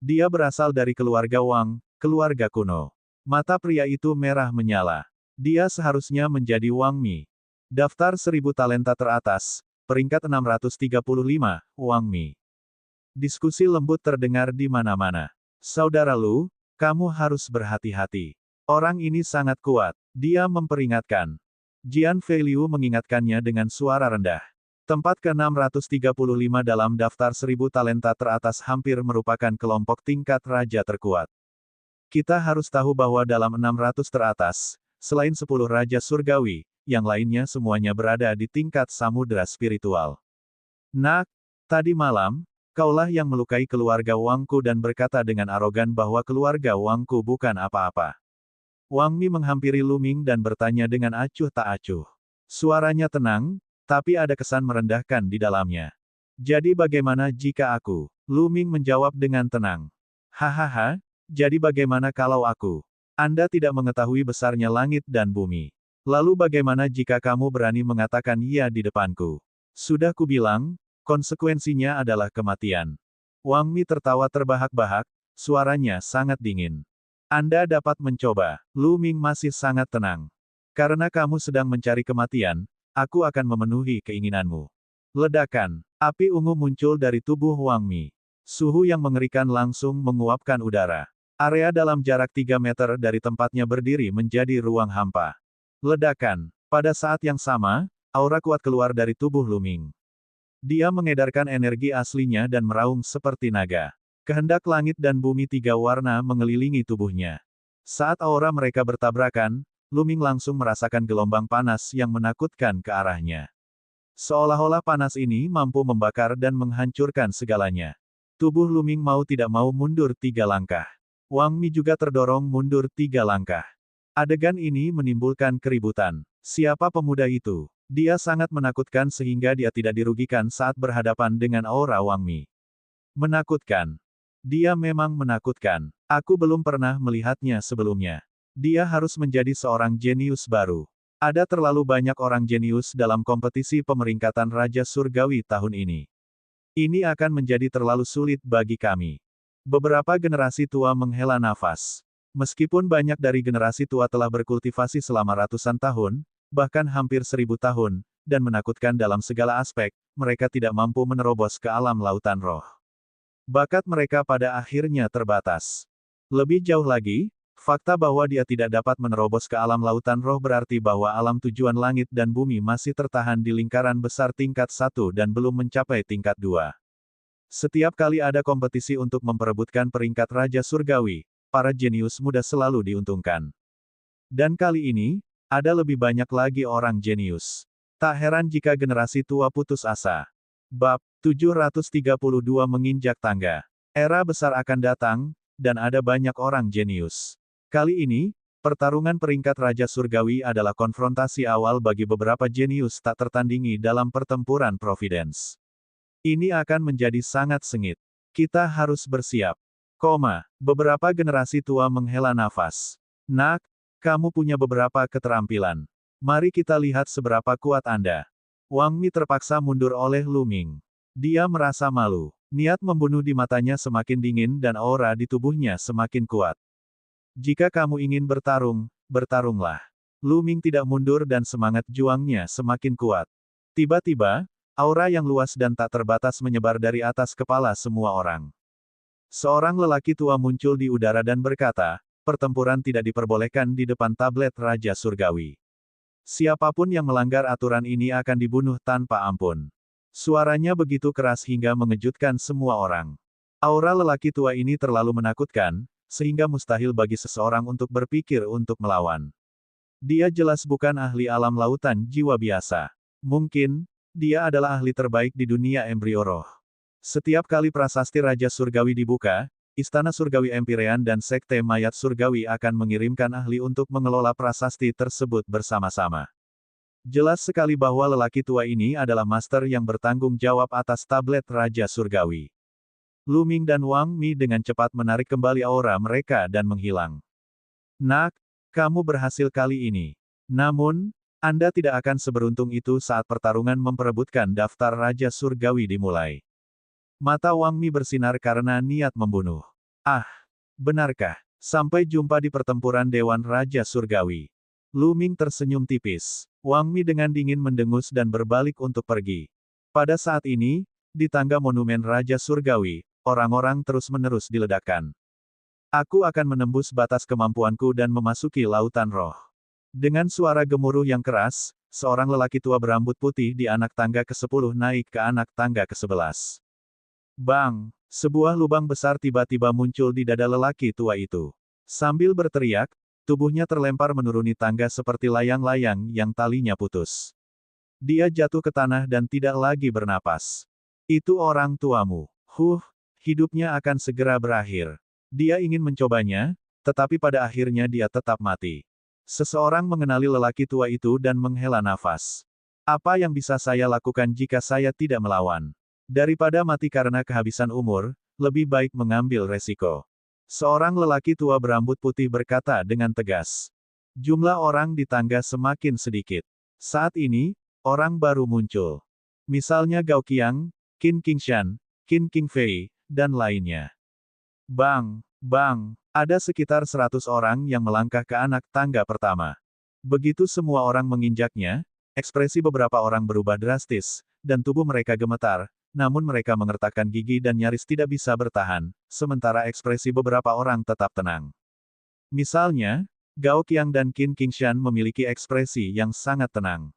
Dia berasal dari keluarga Wang, keluarga kuno. Mata pria itu merah menyala. Dia seharusnya menjadi Wang Mi. Daftar 1000 talenta teratas, peringkat 635, Wang Mi. Diskusi lembut terdengar di mana-mana. Saudara Lu, kamu harus berhati-hati. Orang ini sangat kuat. Dia memperingatkan. Jian Feiliu mengingatkannya dengan suara rendah. Tempat ke-635 dalam daftar 1000 talenta teratas hampir merupakan kelompok tingkat raja terkuat. Kita harus tahu bahwa dalam 600 teratas, selain 10 Raja Surgawi, yang lainnya semuanya berada di tingkat samudera spiritual. Nak, tadi malam, kaulah yang melukai keluarga Wangku dan berkata dengan arogan bahwa keluarga Wangku bukan apa-apa. Wang Mi menghampiri Lu Ming dan bertanya dengan acuh tak acuh. Suaranya tenang, tapi ada kesan merendahkan di dalamnya. Jadi bagaimana jika aku? Lu Ming menjawab dengan tenang. Hahaha, jadi bagaimana kalau aku? Anda tidak mengetahui besarnya langit dan bumi. Lalu bagaimana jika kamu berani mengatakan iya di depanku? Sudah kubilang, konsekuensinya adalah kematian. Wang Mi tertawa terbahak-bahak, suaranya sangat dingin. Anda dapat mencoba. Lu Ming masih sangat tenang. Karena kamu sedang mencari kematian, aku akan memenuhi keinginanmu. Ledakan. Api ungu muncul dari tubuh Wang Mi. Suhu yang mengerikan langsung menguapkan udara. Area dalam jarak 3 meter dari tempatnya berdiri menjadi ruang hampa. Ledakan. Pada saat yang sama, aura kuat keluar dari tubuh Lu Ming. Dia mengedarkan energi aslinya dan meraung seperti naga. Kehendak langit dan bumi 3 warna mengelilingi tubuhnya. Saat aura mereka bertabrakan, Lu Ming langsung merasakan gelombang panas yang menakutkan ke arahnya. Seolah-olah panas ini mampu membakar dan menghancurkan segalanya. Tubuh Lu Ming mau tidak mau mundur 3 langkah. Wang Mi juga terdorong mundur 3 langkah. Adegan ini menimbulkan keributan. Siapa pemuda itu? Dia sangat menakutkan sehingga dia tidak dirugikan saat berhadapan dengan aura Wang Mi. Menakutkan. Dia memang menakutkan. Aku belum pernah melihatnya sebelumnya. Dia harus menjadi seorang jenius baru. Ada terlalu banyak orang jenius dalam kompetisi pemeringkatan Raja Surgawi tahun ini. Ini akan menjadi terlalu sulit bagi kami. Beberapa generasi tua menghela nafas. Meskipun banyak dari generasi tua telah berkultivasi selama ratusan tahun, bahkan hampir 1000 tahun, dan menakutkan dalam segala aspek, mereka tidak mampu menerobos ke alam lautan roh. Bakat mereka pada akhirnya terbatas. Lebih jauh lagi, fakta bahwa dia tidak dapat menerobos ke alam lautan roh berarti bahwa alam tujuan langit dan bumi masih tertahan di lingkaran besar tingkat 1 dan belum mencapai tingkat 2. Setiap kali ada kompetisi untuk memperebutkan peringkat Raja Surgawi, para jenius muda selalu diuntungkan. Dan kali ini, ada lebih banyak lagi orang jenius. Tak heran jika generasi tua putus asa. Bab 732 menginjak tangga. Era besar akan datang, dan ada banyak orang jenius. Kali ini, pertarungan peringkat Raja Surgawi adalah konfrontasi awal bagi beberapa jenius tak tertandingi dalam pertempuran Providence. Ini akan menjadi sangat sengit. Kita harus bersiap. Beberapa generasi tua menghela nafas. Nak, kamu punya beberapa keterampilan. Mari kita lihat seberapa kuat Anda. Wang Mi terpaksa mundur oleh Lu Ming. Dia merasa malu. Niat membunuh di matanya semakin dingin dan aura di tubuhnya semakin kuat. Jika kamu ingin bertarung, bertarunglah. Lu Ming tidak mundur dan semangat juangnya semakin kuat. Tiba-tiba, aura yang luas dan tak terbatas menyebar dari atas kepala semua orang. Seorang lelaki tua muncul di udara dan berkata, pertempuran tidak diperbolehkan di depan tablet Raja Surgawi. Siapapun yang melanggar aturan ini akan dibunuh tanpa ampun. Suaranya begitu keras hingga mengejutkan semua orang. Aura lelaki tua ini terlalu menakutkan, sehingga mustahil bagi seseorang untuk berpikir untuk melawan. Dia jelas bukan ahli alam lautan jiwa biasa. Mungkin, dia adalah ahli terbaik di dunia embrio roh. Setiap kali prasasti Raja Surgawi dibuka, Istana Surgawi Empirean dan Sekte Mayat Surgawi akan mengirimkan ahli untuk mengelola prasasti tersebut bersama-sama. Jelas sekali bahwa lelaki tua ini adalah master yang bertanggung jawab atas tablet Raja Surgawi. Lu Ming dan Wang Mi dengan cepat menarik kembali aura mereka dan menghilang. Nak, kamu berhasil kali ini. Namun, Anda tidak akan seberuntung itu saat pertarungan memperebutkan daftar Raja Surgawi dimulai. Mata Wang Mi bersinar karena niat membunuh. Ah, benarkah? Sampai jumpa di pertempuran Dewan Raja Surgawi. Lu Ming tersenyum tipis. Wang Mi dengan dingin mendengus dan berbalik untuk pergi. Pada saat ini, di tangga monumen Raja Surgawi, orang-orang terus-menerus diledakkan. Aku akan menembus batas kemampuanku dan memasuki lautan roh. Dengan suara gemuruh yang keras, seorang lelaki tua berambut putih di anak tangga ke-10 naik ke anak tangga ke-11. Bang! Sebuah lubang besar tiba-tiba muncul di dada lelaki tua itu. Sambil berteriak, Tubuhnya terlempar menuruni tangga seperti layang-layang yang talinya putus. Dia jatuh ke tanah dan tidak lagi bernapas. Itu orang tuamu. Hidupnya akan segera berakhir. Dia ingin mencobanya, tetapi pada akhirnya dia tetap mati. Seseorang mengenali lelaki tua itu dan menghela nafas. Apa yang bisa saya lakukan jika saya tidak melawan? Daripada mati karena kehabisan umur, lebih baik mengambil resiko. Seorang lelaki tua berambut putih berkata dengan tegas. Jumlah orang di tangga semakin sedikit. Saat ini, orang baru muncul. Misalnya Gao Qiang, Qin Qingshan, Qin Qingfei, dan lainnya. Bang! Ada sekitar 100 orang yang melangkah ke anak tangga pertama. Begitu semua orang menginjaknya, ekspresi beberapa orang berubah drastis, dan tubuh mereka gemetar, namun mereka mengertakkan gigi dan nyaris tidak bisa bertahan, sementara ekspresi beberapa orang tetap tenang. Misalnya, Gao Qiang dan Qin Qingshan memiliki ekspresi yang sangat tenang.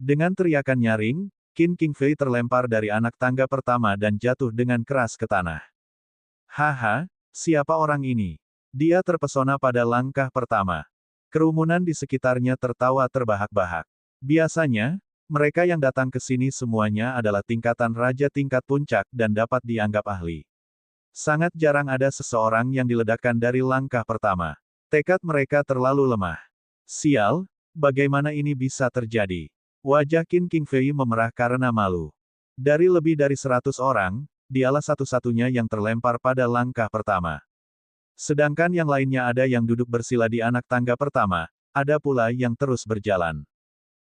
Dengan teriakan nyaring, Qin Qingfei terlempar dari anak tangga pertama dan jatuh dengan keras ke tanah. Haha, siapa orang ini? Dia terpesona pada langkah pertama. Kerumunan di sekitarnya tertawa terbahak-bahak. Biasanya, mereka yang datang ke sini semuanya adalah tingkatan raja tingkat puncak dan dapat dianggap ahli. Sangat jarang ada seseorang yang diledakkan dari langkah pertama. Tekad mereka terlalu lemah. Sial, bagaimana ini bisa terjadi? Wajah Qin Qingfei memerah karena malu. Dari lebih dari 100 orang, dialah satu-satunya yang terlempar pada langkah pertama. Sedangkan yang lainnya ada yang duduk bersila di anak tangga pertama, ada pula yang terus berjalan.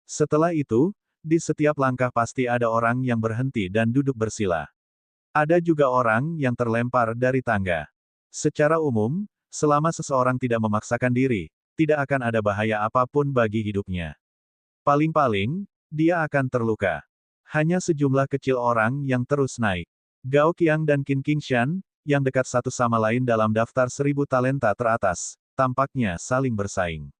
Setelah itu, di setiap langkah pasti ada orang yang berhenti dan duduk bersila. Ada juga orang yang terlempar dari tangga. Secara umum, selama seseorang tidak memaksakan diri, tidak akan ada bahaya apapun bagi hidupnya. Paling-paling, dia akan terluka. Hanya sejumlah kecil orang yang terus naik. Gao Qiang dan Qin Qingshan, yang dekat satu sama lain dalam daftar 1000 talenta teratas, tampaknya saling bersaing.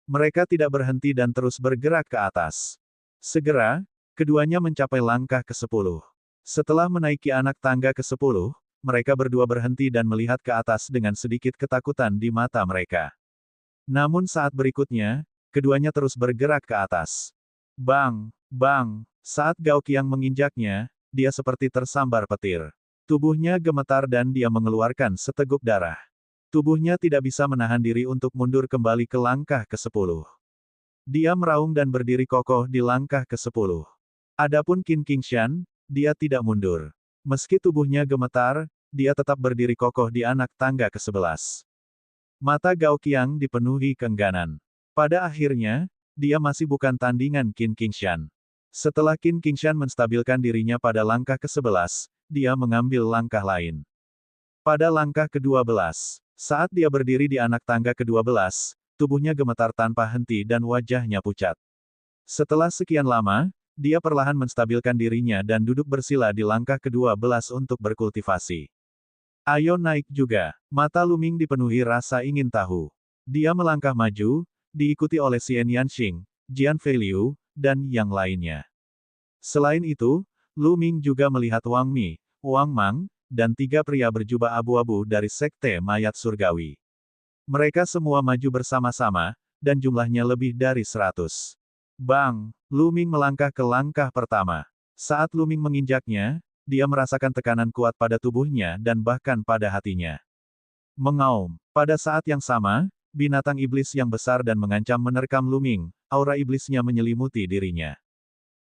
Mereka tidak berhenti dan terus bergerak ke atas. Segera, keduanya mencapai langkah ke-10. Setelah menaiki anak tangga ke-10, mereka berdua berhenti dan melihat ke atas dengan sedikit ketakutan di mata mereka. Namun saat berikutnya, keduanya terus bergerak ke atas. Bang! Saat Gao Qiang menginjaknya, dia seperti tersambar petir. Tubuhnya gemetar dan dia mengeluarkan seteguk darah. Tubuhnya tidak bisa menahan diri untuk mundur kembali ke langkah ke-10. Dia meraung dan berdiri kokoh di langkah ke-10. Adapun Qin Qingshan, dia tidak mundur. Meski tubuhnya gemetar, dia tetap berdiri kokoh di anak tangga ke-11. Mata Gao Qiang dipenuhi keengganan. Pada akhirnya, dia masih bukan tandingan Qin Qingshan. Setelah Qin Qingshan menstabilkan dirinya pada langkah ke-11, dia mengambil langkah lain. Pada langkah ke-12, saat dia berdiri di anak tangga ke-12, tubuhnya gemetar tanpa henti dan wajahnya pucat. Setelah sekian lama, dia perlahan menstabilkan dirinya dan duduk bersila di langkah ke-12 untuk berkultivasi. Ayo naik juga. Mata Lu Ming dipenuhi rasa ingin tahu. Dia melangkah maju, diikuti oleh Xian Yanxing, Jian Feiliu, dan yang lainnya. Selain itu, Lu Ming juga melihat Wang Mi, Wang Mang, dan 3 pria berjubah abu-abu dari Sekte Mayat Surgawi. Mereka semua maju bersama-sama, dan jumlahnya lebih dari 100. Bang! Lu Ming melangkah ke langkah pertama. Saat Lu Ming menginjaknya, dia merasakan tekanan kuat pada tubuhnya dan bahkan pada hatinya. Mengaum. Pada saat yang sama, binatang iblis yang besar dan mengancam menerkam Lu Ming, aura iblisnya menyelimuti dirinya.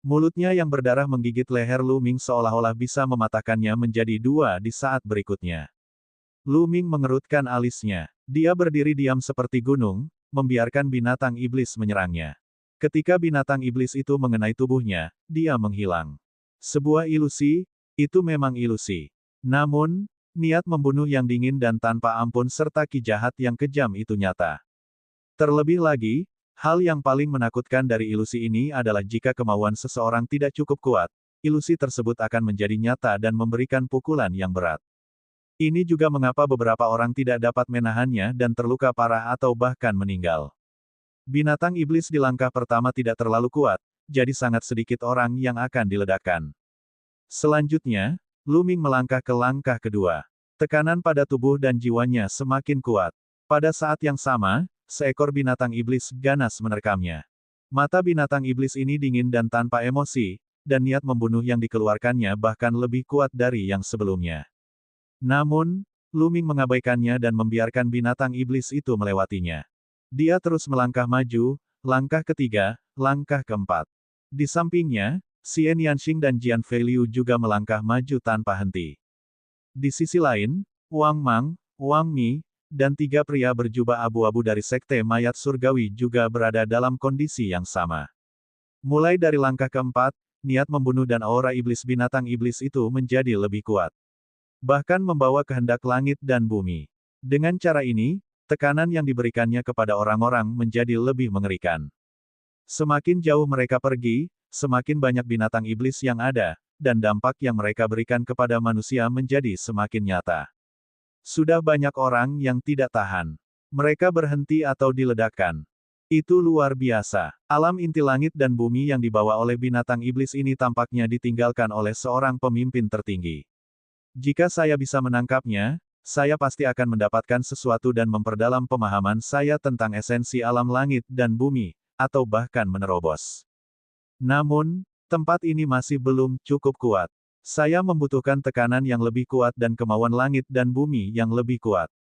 Mulutnya yang berdarah menggigit leher Lu Ming seolah-olah bisa mematahkannya menjadi 2 di saat berikutnya. Lu Ming mengerutkan alisnya. Dia berdiri diam seperti gunung, membiarkan binatang iblis menyerangnya. Ketika binatang iblis itu mengenai tubuhnya, dia menghilang. Sebuah ilusi, itu memang ilusi. Namun, niat membunuh yang dingin dan tanpa ampun serta ki jahat yang kejam itu nyata. Terlebih lagi, hal yang paling menakutkan dari ilusi ini adalah jika kemauan seseorang tidak cukup kuat, ilusi tersebut akan menjadi nyata dan memberikan pukulan yang berat. Ini juga mengapa beberapa orang tidak dapat menahannya dan terluka parah atau bahkan meninggal. Binatang iblis di langkah pertama tidak terlalu kuat, jadi sangat sedikit orang yang akan diledakkan. Selanjutnya, Lu Ming melangkah ke langkah kedua. Tekanan pada tubuh dan jiwanya semakin kuat. Pada saat yang sama, seekor binatang iblis ganas menerkamnya. Mata binatang iblis ini dingin dan tanpa emosi, dan niat membunuh yang dikeluarkannya bahkan lebih kuat dari yang sebelumnya. Namun, Lu Ming mengabaikannya dan membiarkan binatang iblis itu melewatinya. Dia terus melangkah maju, langkah ketiga, langkah keempat. Di sampingnya, Xian Yanxing dan Jian Feiliu juga melangkah maju tanpa henti. Di sisi lain, Wang Mang, Wang Mi, dan 3 pria berjubah abu-abu dari Sekte Mayat Surgawi juga berada dalam kondisi yang sama. Mulai dari langkah keempat, niat membunuh dan aura iblis binatang iblis itu menjadi lebih kuat. Bahkan membawa kehendak langit dan bumi. Dengan cara ini, tekanan yang diberikannya kepada orang-orang menjadi lebih mengerikan. Semakin jauh mereka pergi, semakin banyak binatang iblis yang ada, dan dampak yang mereka berikan kepada manusia menjadi semakin nyata. Sudah banyak orang yang tidak tahan. Mereka berhenti atau diledakkan. Itu luar biasa. Alam inti langit dan bumi yang dibawa oleh binatang iblis ini tampaknya ditinggalkan oleh seorang pemimpin tertinggi. Jika saya bisa menangkapnya, saya pasti akan mendapatkan sesuatu dan memperdalam pemahaman saya tentang esensi alam langit dan bumi, atau bahkan menerobos. Namun, tempat ini masih belum cukup kuat. Saya membutuhkan tekanan yang lebih kuat dan kemauan langit dan bumi yang lebih kuat.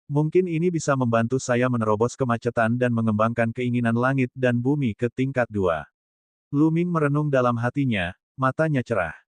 Mungkin ini bisa membantu saya menerobos kemacetan dan mengembangkan keinginan langit dan bumi ke tingkat 2. Lu Ming merenung dalam hatinya, matanya cerah.